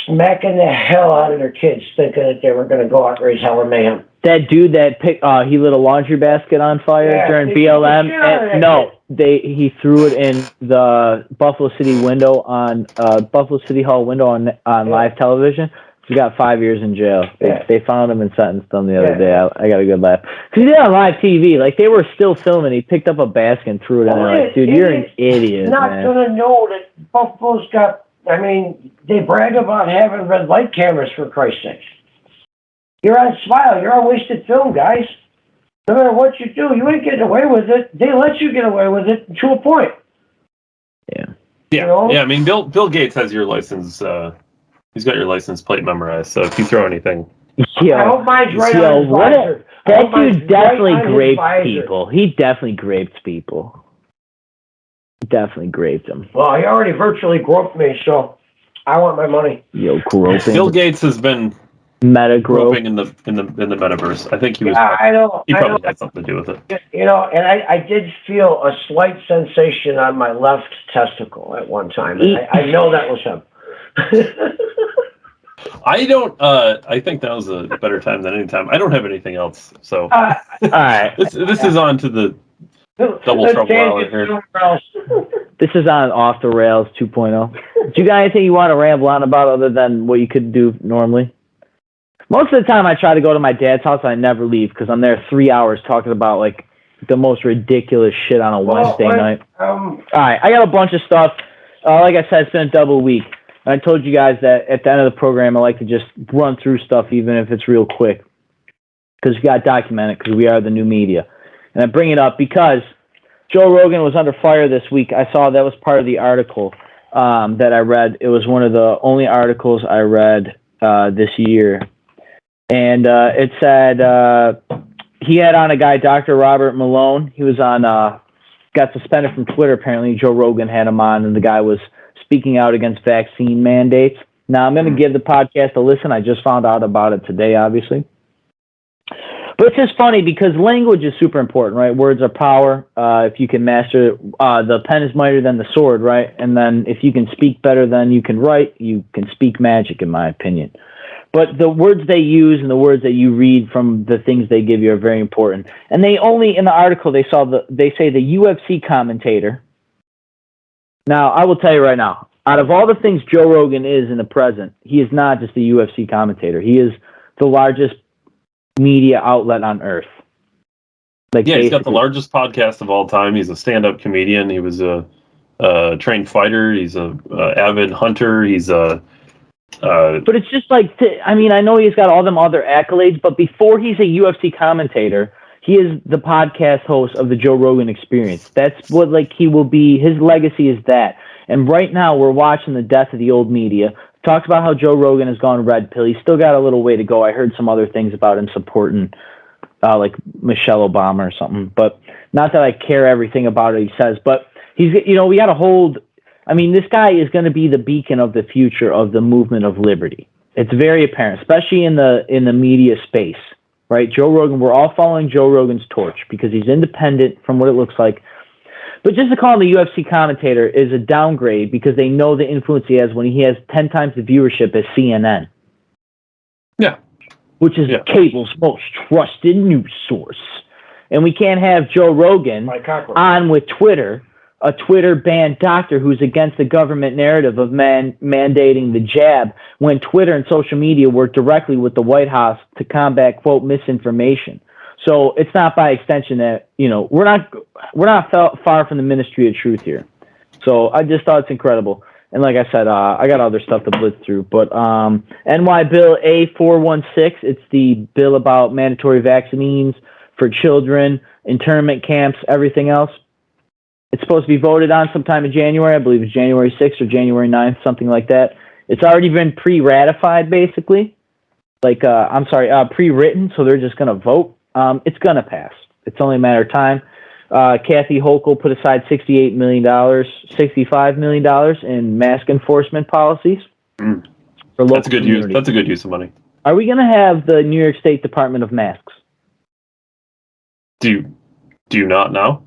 smacking the hell out of their kids thinking that they were going to go out and raise hell and mayhem. That dude that he lit a laundry basket on fire during BLM. He threw it in the Buffalo City window on Buffalo City Hall window on live television. He got 5 years in jail. They found him and sentenced him the other day. I got a good laugh. Because he did it on live TV. Like, they were still filming. He picked up a basket and threw it in there. Like, dude, you're an idiot, not man. going to know that Buffalo's got, I mean, they brag about having red light cameras, for Christ's sake. You're on Smile. You're on Wasted Film, guys. No matter what you do, you ain't getting away with it. They let you get away with it to a point. Yeah. Yeah. You know? Yeah. I mean, Bill Gates has your license. He's got your license plate memorized. So if you throw anything, I hope mine's right on his visor. That dude definitely grapes people. He definitely grapes people. Definitely graped them. Well, he already virtually groped me, so I want my money. Yo, groping. Bill Gates has been groping in the metaverse. I think he was. I know. He probably had something to do with it. You know, and I did feel a slight sensation on my left testicle at one time. And I know that was him. I don't. I think that was a better time than any time. I don't have anything else. So, all right. This is on to the double trouble hour here. This is on Off the Rails 2.0. Do you got anything you want to ramble on about other than what you could do normally? Most of the time, I try to go to my dad's house. And I never leave because I'm there 3 hours talking about like the most ridiculous shit on a Wednesday night. All right, I got a bunch of stuff. Like I said, it's been a double week. I told you guys that at the end of the program, I like to just run through stuff, even if it's real quick, because you got to document it, because we are the new media. And I bring it up because Joe Rogan was under fire this week. I saw that was part of the article that I read. It was one of the only articles I read this year. And it said he had on a guy, Dr. Robert Malone. He was on, got suspended from Twitter, apparently. Joe Rogan had him on, and the guy was speaking out against vaccine mandates. Now, I'm going to give the podcast a listen. I just found out about it today, obviously. But it's just funny because language is super important, right? Words are power. If you can master it, the pen is mightier than the sword, right? And then if you can speak better than you can write, you can speak magic, in my opinion. But the words they use and the words that you read from the things they give you are very important. And they only, in the article, they say the UFC commentator. Now, I will tell you right now, out of all the things Joe Rogan is in the present, he is not just a UFC commentator. He is the largest media outlet on earth. Like, yeah, he's got the largest podcast of all time. He's a stand-up comedian. He was a trained fighter. He's a avid hunter. He's a... but it's just like, I mean, I know he's got all them other accolades, but before he's a UFC commentator, he is the podcast host of the Joe Rogan Experience. That's what, like, he will be. His legacy is that. And right now, we're watching the death of the old media. Talks about how Joe Rogan has gone red pill. He's still got a little way to go. I heard some other things about him supporting, like, Michelle Obama or something. But not that I care everything about it he says. But he's, you know, we got to hold. I mean, this guy is going to be the beacon of the future of the movement of liberty. It's very apparent, especially in the media space. Right, Joe Rogan, we're all following Joe Rogan's torch because he's independent from what it looks like. But just to call him a UFC commentator is a downgrade because they know the influence he has when he has 10 times the viewership as CNN. Yeah. Which is cable's most trusted news source. And we can't have Joe Rogan on with Twitter, a Twitter-banned doctor who's against the government narrative of mandating the jab when Twitter and social media work directly with the White House to combat, quote, misinformation. So it's not by extension that, you know, we're not far from the Ministry of Truth here. So I just thought it's incredible. And like I said, I got other stuff to blitz through. But NY Bill A416, it's the bill about mandatory vaccines for children, internment camps, everything else. It's supposed to be voted on sometime in January. I believe it's January 6th or January 9th, something like that. It's already been pre-ratified, basically. Like, pre-written, so they're just going to vote. It's going to pass. It's only a matter of time. Kathy Hochul put aside $65 million in mask enforcement policies. For local That's a good use. That's a good use of money. Are we going to have the New York State Department of Masks? Do you not know?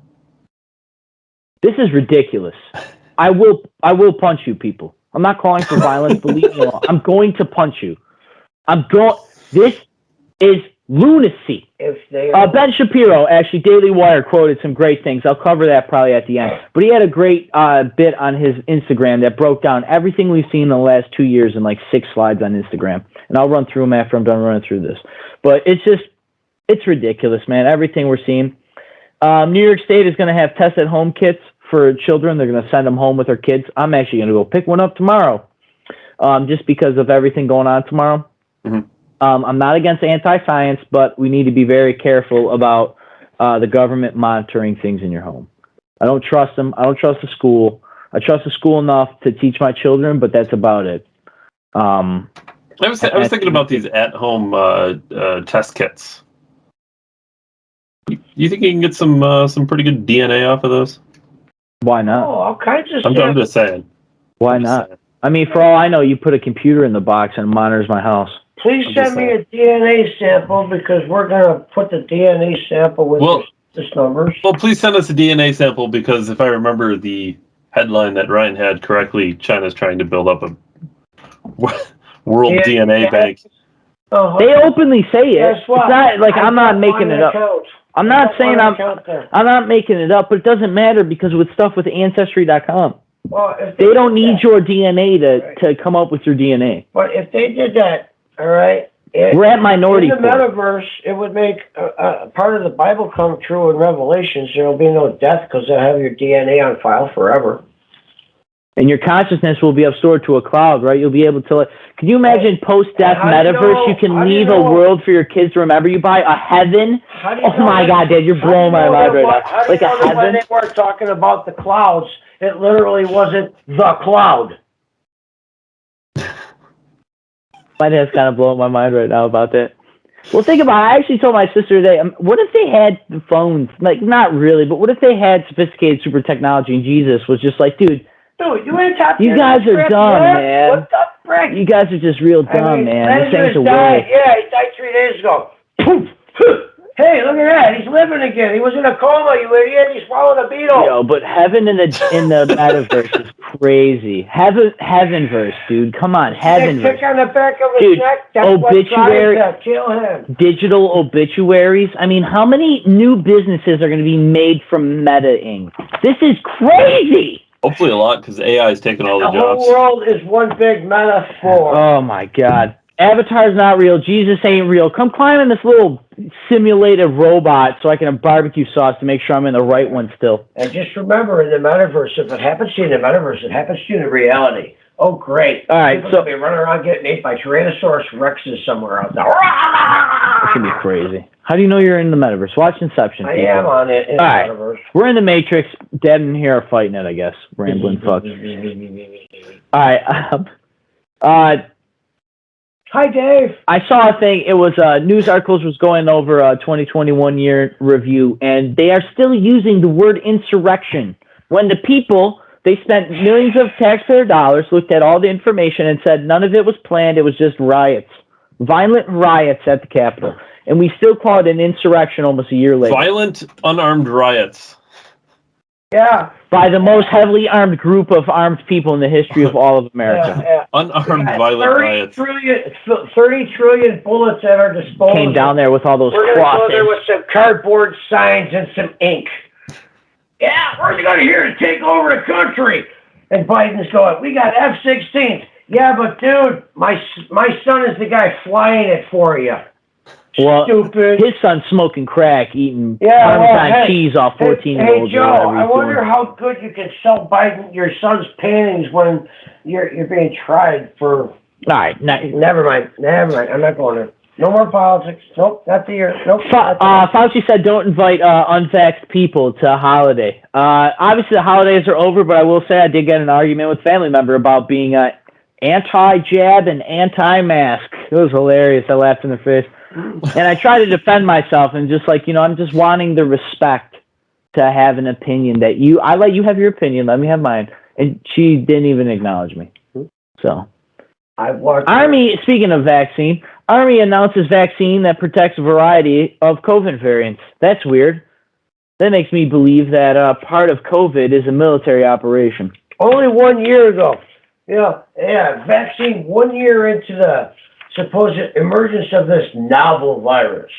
This is ridiculous. I will punch you, people. I'm not calling for violence. Believe me, I'm going to punch you. This is Lunacy. If they Ben Shapiro, actually, Daily Wire quoted some great things. I'll cover that probably at the end. But he had a great bit on his Instagram that broke down everything we've seen in the last 2 years in like 6 slides on Instagram. And I'll run through them after I'm done running through this. But it's ridiculous, man, everything we're seeing. New York State is going to have test-at-home kits for children. They're going to send them home with their kids. I'm actually going to go pick one up tomorrow just because of everything going on tomorrow. Mm-hmm. I'm not against anti-science, but we need to be very careful about the government monitoring things in your home. I don't trust them. I don't trust the school. I trust the school enough to teach my children, but that's about it. I was thinking about these at-home test kits. You think you can get some pretty good DNA off of those? Why not? Oh, all kinds of I'm stuff. just saying. Why not? I mean, for all I know, you put a computer in the box and it monitors my house. Please send me a DNA sample because we're going to put the DNA sample with this numbers. Well, please send us a DNA sample because if I remember the headline that Ryan had correctly, China's trying to build up a world DNA bank. Uh-huh. They openly say it. Guess what? It's not like I'm not making it up. I'm not saying I'm not making it up, but it doesn't matter because with stuff with Ancestry.com, well, if they don't need your DNA to come up with your DNA. But if they did that, all right, we're at Minority in the Report. Metaverse, it would make part of the Bible come true in Revelations. There will be no death because they'll have your DNA on file forever. And your consciousness will be stored to a cloud, right? You'll be able to, can you imagine post-death Metaverse? You can leave a world for your kids to remember you by, a heaven? Oh my God, Dad, you're blowing my mind right now. Like a heaven? When they were talking about the clouds, it literally wasn't the cloud. My dad's kind of blowing my mind right now about that. Well, think about it. I actually told my sister today, what if they had the phones? Like, not really, but what if they had sophisticated super technology and Jesus was just like, dude, you ain't top you guys are dumb, man. What the frick? You guys are just real dumb, man. This ain't the died. way. Yeah, he died 3 days ago. Hey, look at that. He's living again. He was in a coma, you idiot. He swallowed a beetle. Yo, but heaven in the Metaverse is crazy. Heavenverse, dude. Come on, Heavenverse. Kick on the back of his neck. That's obituary, what kill him. digital obituaries. I mean, how many new businesses are going to be made from Meta Inc.? This is crazy. Hopefully a lot because AI is taking all the jobs. The whole world is one big metaphor. Oh, my God. Avatar's not real. Jesus ain't real. Come climb in this little simulated robot so I can have barbecue sauce to make sure I'm in the right one still. And just remember, in the Metaverse, if it happens to you in the Metaverse, it happens to you in reality. Oh, great. All right, People will be running around getting ate by Tyrannosaurus Rexes somewhere out there. It's going to be crazy. How do you know you're in the Metaverse? Watch Inception. I am on it in the Metaverse. We're in the Matrix. Dad and here are fighting it, I guess. Rambling fucks. All right. Hi, Dave. I saw a thing. It was news articles was going over a 2021 year review, and they are still using the word insurrection when the people, they spent millions of taxpayer dollars, looked at all the information, and said none of it was planned. It was just riots, violent riots at the Capitol. And we still call it an insurrection almost a year later. Violent, unarmed riots. Yeah. By the most heavily armed group of armed people in the history of all of America. Yeah. Unarmed violent riots. 30 trillion bullets at our disposal. Came down there with all those crosses. We're going to go there crosses. with some cardboard signs and some ink. Yeah, we're going to here to take over the country. And Biden's going, we got F-16s. Yeah, but dude, my son is the guy flying it for you. Well, Stupid. His son's smoking crack, eating Parmesan cheese off 14-year-olds. Hey, Joe, I wonder how good you can sell Biden your son's paintings when you're being tried for... All right. Never mind. I'm not going there. No more politics. Nope, not the year. Nope. Fauci said don't invite unvaxxed people to a holiday. Obviously, the holidays are over, but I will say I did get an argument with a family member about being anti-jab and anti-mask. It was hilarious. I laughed in their face. And I try to defend myself and just like, I'm just wanting the respect to have an opinion that I let you have your opinion. Let me have mine. And she didn't even acknowledge me. So Army, speaking of vaccine, Army announces vaccine that protects a variety of COVID variants. That's weird. That makes me believe that part of COVID is a military operation. Only 1 year ago. Yeah, vaccine 1 year into the supposed emergence of this novel virus.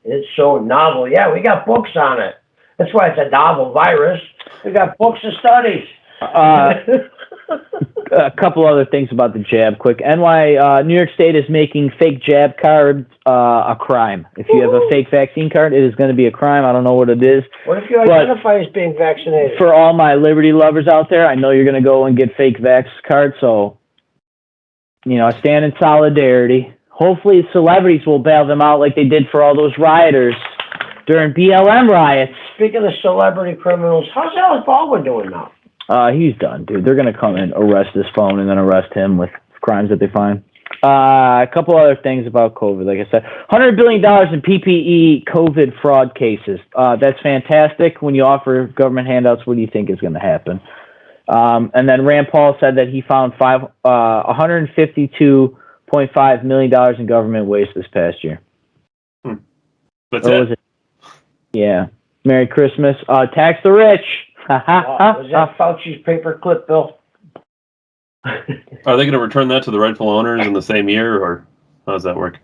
It's so novel. Yeah, we got books on it. That's why it's a novel virus. We got books and studies. A couple other things about the jab, quick. New York State is making fake jab cards a crime. If you have a fake vaccine card, it is going to be a crime. I don't know what it is. What if you identify as being vaccinated? For all my liberty lovers out there, I know you're going to go and get fake vax cards, so, I stand in solidarity. Hopefully celebrities will bail them out like they did for all those rioters during BLM riots. Speaking of celebrity criminals, how's Alec Baldwin doing now? He's done, dude. They're going to come and arrest his phone and then arrest him with crimes that they find. A couple other things about COVID. Like I said, $100 billion in PPE COVID fraud cases. That's fantastic. When you offer government handouts, what do you think is going to happen? And then Rand Paul said that he found $152.5 million in government waste this past year. That's it? Was it? Yeah. Merry Christmas. Tax the rich. Was that Fauci's paperclip bill? Are they going to return that to the rightful owners in the same year, or how does that work?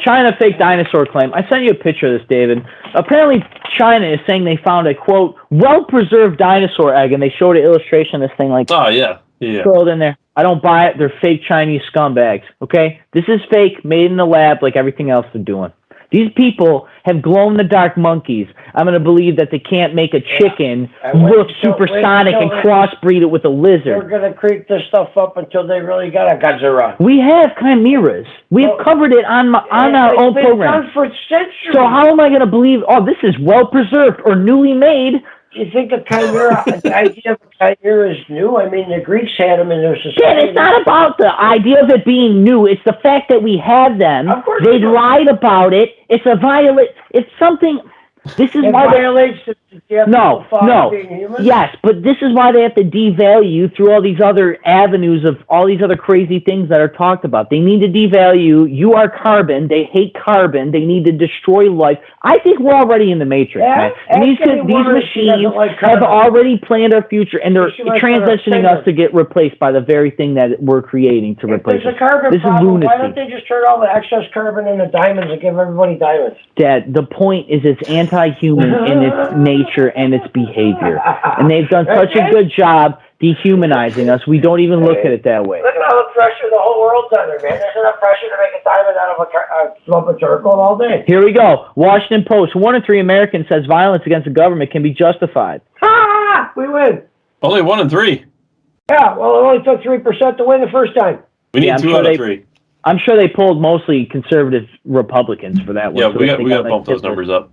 China fake dinosaur claim. I sent you a picture of this, David. Apparently, China is saying they found a, quote, well-preserved dinosaur egg, and they showed an illustration of this thing like... Oh, yeah. Curled in there. I don't buy it. They're fake Chinese scumbags, okay? This is fake, made in the lab like everything else they're doing. These people have glow-in-the-dark monkeys. I'm going to believe that they can't make a chicken look supersonic and crossbreed it with a lizard. They're going to creep this stuff up until they really got a Godzilla. We have chimeras. We have covered it on our own program. It's been done for centuries. So how am I going to believe, this is well-preserved or newly made? Do you think the chimera, the idea of a chimera is new? I mean, the Greeks had them in their society. Yeah, it's not about the idea of it being new. It's the fact that we have them. Of course they lied about it. It's a it's something. This is why violates no. Yes, but this is why they have to devalue you through all these other avenues of all these other crazy things that are talked about. They need to devalue. You are carbon. They hate carbon. They need to destroy life. I think we're already in the matrix, man. And these machines have already planned our future, and they're transitioning us to get replaced by the very thing that we're creating to replace us. This is lunacy. Why don't they just turn all the excess carbon into diamonds and give everybody diamonds? Dad, the point is it's anti-human in its nature and its behavior. And they've done such a good job dehumanizing us, we don't even look at it that way. Look at how much pressure the whole world's under, man. There's enough pressure to make a diamond out of a lump of charcoal all day. Here we go. Washington Post. 1 in 3 Americans says violence against the government can be justified. Ha! We win. Only 1 in 3. Yeah, well, it only took 3% to win the first time. We need 2 out of 3. I'm sure they polled mostly conservative Republicans for that one. Yeah, so we got to bump those numbers up.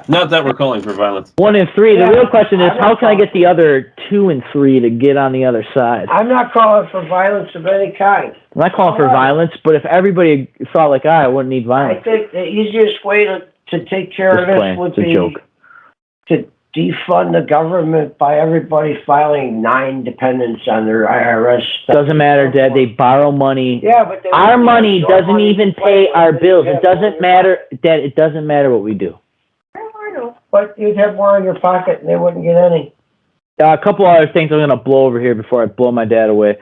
Not that we're calling for violence. 1 in 3. The real question is, how can I get the other 2 and 3 to get on the other side? I'm not calling for violence of any kind. I'm not calling for violence, but if everybody thought like I wouldn't need violence. I think the easiest way to take care of this would be to defund the government by everybody filing 9 dependents on their IRS stuff. Doesn't matter, Dad. They borrow money. Yeah, but our money doesn't even pay our bills. It doesn't matter, Dad. It doesn't matter what we do. I know, but you'd have more in your pocket and they wouldn't get any. A couple other things I'm going to blow over here before I blow my dad away.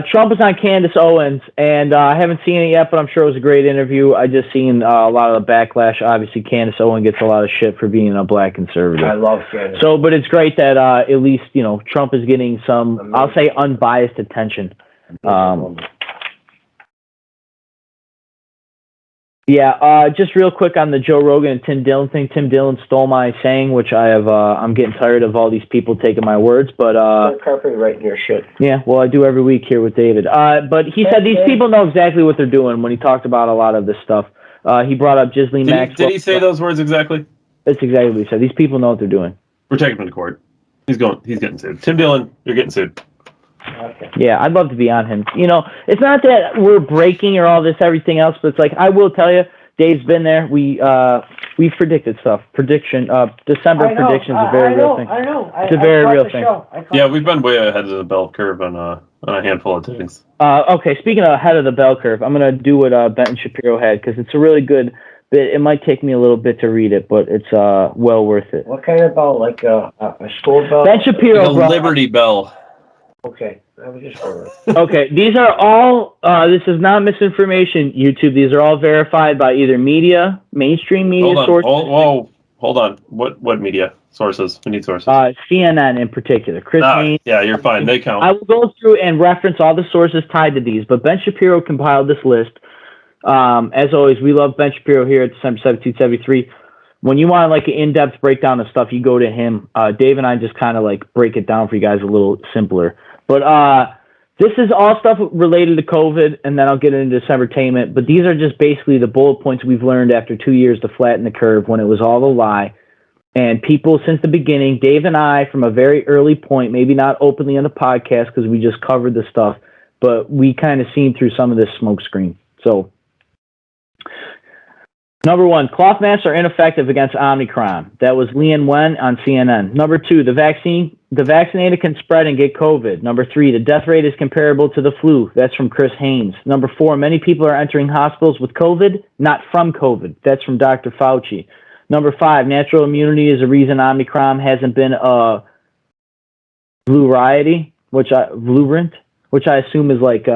Trump is on Candace Owens, and I haven't seen it yet, but I'm sure it was a great interview. I just seen a lot of the backlash. Obviously, Candace Owens gets a lot of shit for being a black conservative. I love Candace. So, but it's great that at least, Trump is getting some, I'll say, unbiased attention. Just real quick on the Joe Rogan and Tim Dillon thing. Tim Dillon stole my saying, which I have. I'm getting tired of all these people taking my words. But copyrighting your shit. Yeah, well, I do every week here with David. But he said these people know exactly what they're doing when he talked about a lot of this stuff. He brought up Ghislaine Maxwell. Did he say those words exactly? That's exactly what he said. These people know what they're doing. We're taking him to court. He's getting sued. Tim Dillon, you're getting sued. Okay. Yeah, I'd love to be on him. It's not that we're breaking or all this, everything else, but it's like, I will tell you, Dave's been there. We've predicted stuff. December predictions are a very real thing. I know. It's a very real thing. Yeah, we've been way ahead of the bell curve on a handful of things. Okay, speaking of ahead of the bell curve, I'm going to do what Benton Shapiro had, because it's a really good bit. It might take me a little bit to read it, but it's well worth it. What kind of bell? Like a school bell? Ben Shapiro, like a Liberty Bell. Okay, I was just wondering. Okay, these are all, this is not misinformation, YouTube. These are all verified by either media, mainstream media sources. Hold on. What media sources? We need sources. CNN in particular. Chris Haynes. Yeah, you're fine. They count. I will go through and reference all the sources tied to these, but Ben Shapiro compiled this list. As always, we love Ben Shapiro here at December 1773. When you want like an in-depth breakdown of stuff, you go to him. Dave and I just kind of like break it down for you guys a little simpler. But this is all stuff related to COVID, and then I'll get into Decembertainment. But these are just basically the bullet points we've learned after 2 years to flatten the curve when it was all a lie. And people since the beginning, Dave and I, from a very early point, maybe not openly on the podcast because we just covered the stuff, but we kind of seen through some of this smoke screen. So, number one, cloth masks are ineffective against Omicron. That was Leanne Wen on CNN. Number two, the vaccinated can spread and get COVID. Number three, the death rate is comparable to the flu. That's from Chris Haynes. Number four, many people are entering hospitals with COVID, not from COVID. That's from Dr. Fauci. Number five, natural immunity is a reason Omicron hasn't been a variant, which I assume is like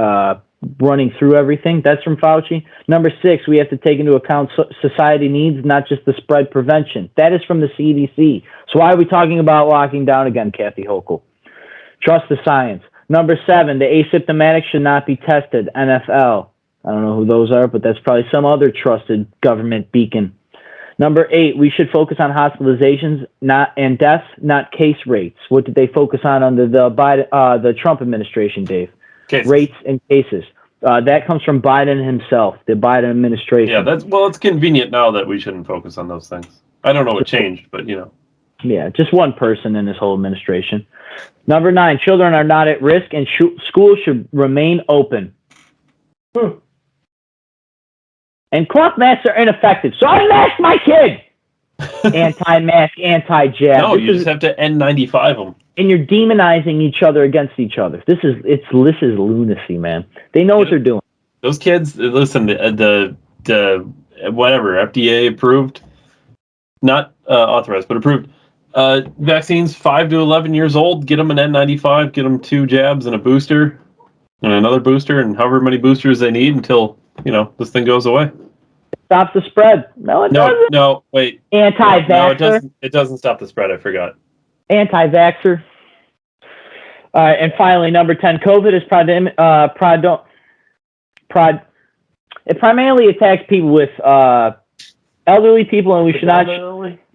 running through everything. That's from Fauci. Number six, we have to take into account society needs, not just the spread prevention. That is from the CDC. So why are we talking about locking down again, Kathy Hochul? Trust the science. Number seven, the asymptomatic should not be tested. NFL. I don't know who those are, but that's probably some other trusted government beacon. Number eight, we should focus on hospitalizations and deaths, not case rates. What did they focus on under the Trump administration, Dave? Cases. Rates and cases. That comes from Biden himself, the Biden administration. Yeah, it's convenient now that we shouldn't focus on those things. I don't know what changed, but you know. Yeah, just one person in this whole administration. Number nine, children are not at risk and schools should remain open. And cloth masks are ineffective. So I masked my kid. Anti-mask, anti-jab. No, you just have to N95 them. And you're demonizing each other against each other. This is lunacy, man. They know what they're doing. Those kids, listen, the whatever, FDA approved, not authorized, but approved, vaccines 5 to 11 years old, get them an N95, get them 2 jabs and a booster, and another booster, and however many boosters they need until, this thing goes away. Stops the spread. No, it doesn't. No, wait. Anti-vaxxer. No, it doesn't stop the spread. I forgot. Anti-vaxxer. And finally, number 10, COVID is it primarily attacks people with elderly people, and we should not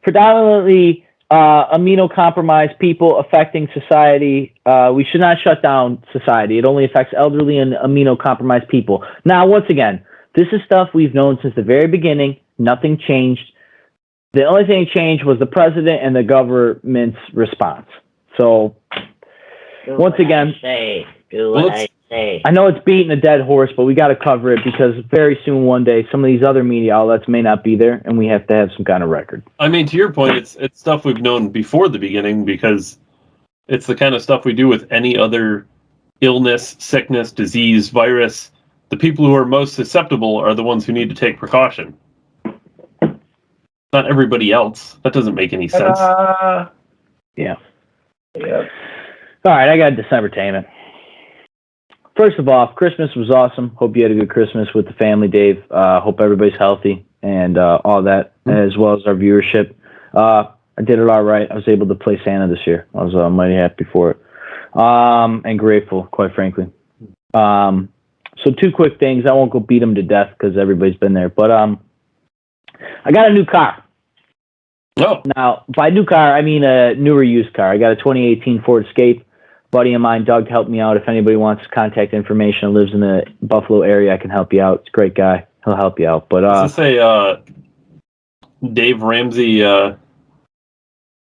predominantly immunocompromised people affecting society. We should not shut down society. It only affects elderly and immunocompromised people. Now, once again, this is stuff we've known since the very beginning. Nothing changed. The only thing changed was the president and the government's response. So, once again, I know it's beating a dead horse, but we got to cover it because very soon, one day, some of these other media outlets may not be there, and we have to have some kind of record. I mean, to your point, it's stuff we've known before the beginning because it's the kind of stuff we do with any other illness, sickness, disease, virus. The people who are most susceptible are the ones who need to take precaution. Not everybody else. That doesn't make any sense. Yeah. All right, I got Decembertainment. First of all, Christmas was awesome. Hope you had a good Christmas with the family, Dave. Hope everybody's healthy and all that, as well as our viewership. I did it all right. I was able to play Santa this year. I was mighty happy for it and grateful, quite frankly. So 2 quick things. I won't go beat them to death because everybody's been there. But I got a new car. Oh. Now, by new car, I mean a newer used car. I got a 2018 Ford Escape. Buddy of mine, Doug, helped me out. If anybody wants contact information, lives in the Buffalo area, I can help you out. It's a great guy. He'll help you out. But is this a Dave Ramsey kind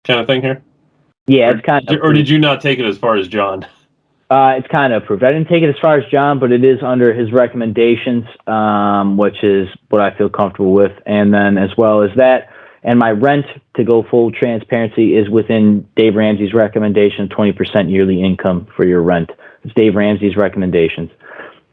of thing here? Yeah, it's kind of. Or did you not take it as far as John? It's kind of approved. I didn't take it as far as John, but it is under his recommendations, which is what I feel comfortable with. And then as well as that, and my rent, to go full transparency, is within Dave Ramsey's recommendation, 20% yearly income for your rent. It's Dave Ramsey's recommendations.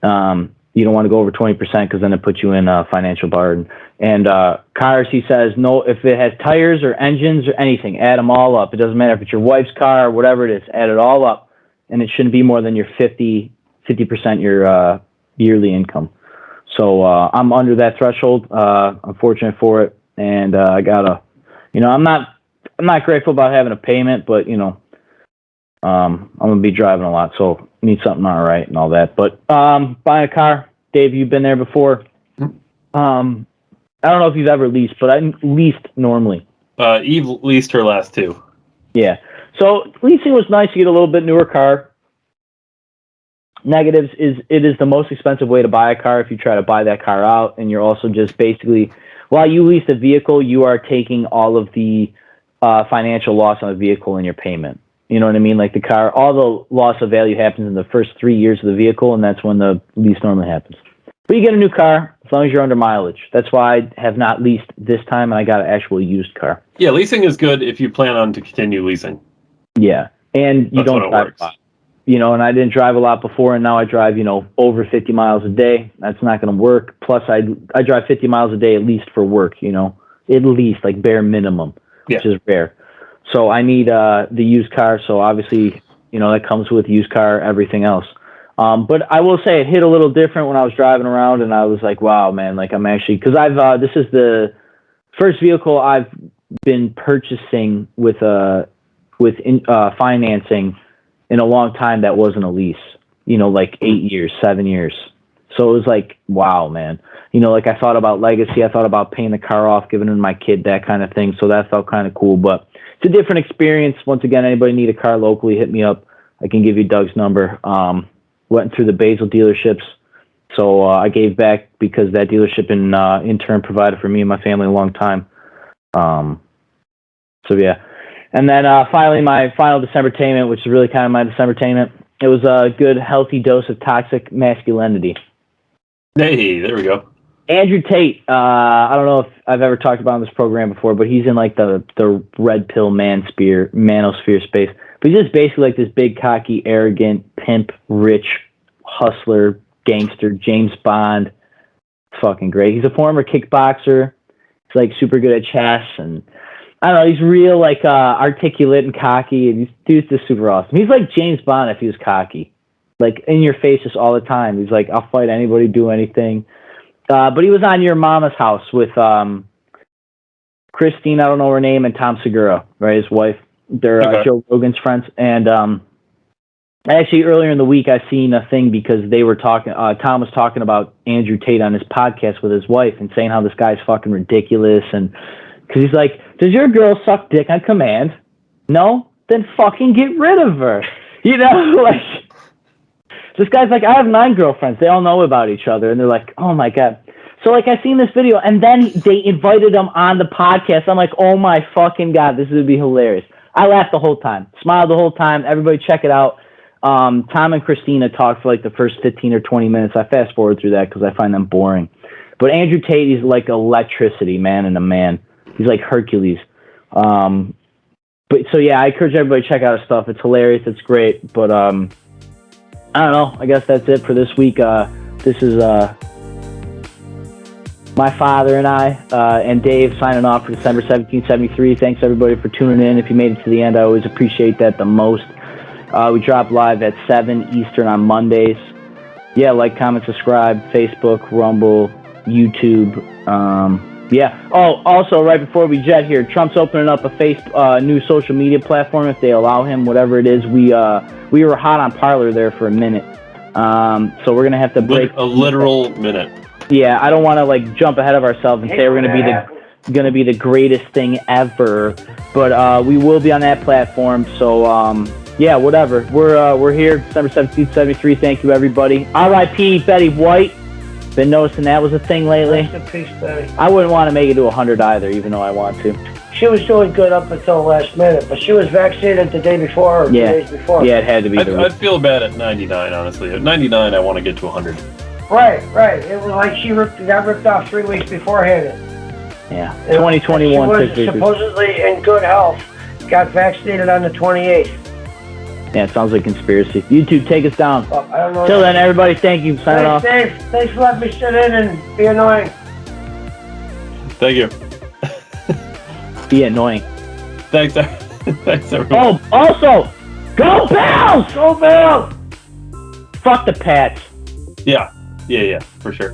You don't want to go over 20% because then it puts you in a financial burden. And cars, he says, no, if it has tires or engines or anything, add them all up. It doesn't matter if it's your wife's car or whatever it is, add it all up. and it shouldn't be more than your 50% your yearly income. So I'm under that threshold. I'm fortunate for it, and I gotta, I'm not grateful about having a payment, but I'm gonna be driving a lot, so need something all right and all that. But buying a car, Dave, you've been there before. I don't know if you've ever leased, but I leased normally. Eve leased her last two. Yeah. So leasing was nice. You get a little bit newer car. Negatives is it is the most expensive way to buy a car if you try to buy that car out, and you're also just basically, while you lease the vehicle, you are taking all of the financial loss on the vehicle in your payment. You know what I mean? Like the car, all the loss of value happens in the first 3 years of the vehicle, and that's when the lease normally happens. But you get a new car as long as you're under mileage. That's why I have not leased this time, and I got an actual used car. Yeah, leasing is good if you plan on to continue leasing. Yeah, and you don't drive a lot. And I didn't drive a lot before, and now I drive, over 50 miles a day. That's not going to work. Plus, I drive 50 miles a day at least for work, at least, like bare minimum, which is rare. So I need the used car, so obviously, that comes with used car, everything else. But I will say it hit a little different when I was driving around, and I was like, wow, man, like I'm actually, because this is the first vehicle I've been purchasing with financing in a long time that wasn't a lease, like 8 years, 7 years. So it was like, wow, man. Like I thought about legacy. I thought about paying the car off, giving it to my kid, that kind of thing. So that felt kind of cool. But it's a different experience. Once again, anybody need a car locally, hit me up. I can give you Doug's number. Went through the Basil dealerships. So I gave back because that dealership in turn provided for me and my family a long time. So yeah. And then finally, my final Decembertainment, which is really kind of my Decembertainment. It was a good, healthy dose of toxic masculinity. Hey, there we go. Andrew Tate. I don't know if I've ever talked about on this program before, but he's in like the red pill manosphere space. But he's just basically like this big, cocky, arrogant, pimp, rich, hustler, gangster, James Bond. It's fucking great. He's a former kickboxer. He's like super good at chess, and I don't know, he's real like articulate and cocky, and he's dude's just super awesome. He's like James Bond if he was cocky. Like in your face just all the time. He's like, I'll fight anybody, do anything. But he was on Your Mama's House with Christine, I don't know her name, and Tom Segura, right, his wife. They're Joe Rogan's friends. And actually earlier in the week I seen a thing because they were talking, Tom was talking about Andrew Tate on his podcast with his wife and saying how this guy's fucking ridiculous, and because he's like, does your girl suck dick on command? No? Then fucking get rid of her. Like, this guy's like, I have 9 girlfriends. They all know about each other. And they're like, oh, my God. So, like, I seen this video, and then they invited him on the podcast. I'm like, oh, my fucking God, this would be hilarious. I laughed the whole time, smiled the whole time. Everybody check it out. Tom and Christina talked for, like, the first 15 or 20 minutes. I fast-forward through that because I find them boring. But Andrew Tate is like electricity, man, and a man. He's like Hercules. But so yeah, I encourage everybody to check out his stuff. It's hilarious. It's great. But I don't know. I guess that's it for this week. This is my father and I and Dave signing off for December 1773. Thanks everybody for tuning in. If you made it to the end, I always appreciate that the most. We drop live at 7 Eastern on Mondays. Yeah, like, comment, subscribe, Facebook, Rumble, YouTube. Yeah. Oh, also, right before we jet here, Trump's opening up a new social media platform if they allow him, whatever it is. We were hot on Parler there for a minute, so we're gonna have to break a literal minute. Yeah, I don't want to like jump ahead of ourselves and say we're gonna be the greatest thing ever, but we will be on that platform. So yeah, whatever. We're here, December 1773. Thank you, everybody. R.I.P. Betty White. Been noticing that was a thing lately. Rest in peace, Betty. I wouldn't want to make it to 100 either, even though I want to. She was doing good up until the last minute, but she was vaccinated the day before or 2 days before. Yeah, it had to be. I'd feel bad at 99, honestly. At 99, I want to get to 100. Right. It was like she got ripped off 3 weeks beforehand. Yeah, 2021. She was supposedly in good health. Got vaccinated on the 28th. Yeah, it sounds like conspiracy. You two, take us down. Well, I don't know. Till then, everybody, thank you. Signing off. Dave, thanks for letting me sit in and be annoying. Thank you. Be annoying. Thanks everyone. Oh, also, Go Bills! Go Bills! Fuck the Pats. Yeah, for sure.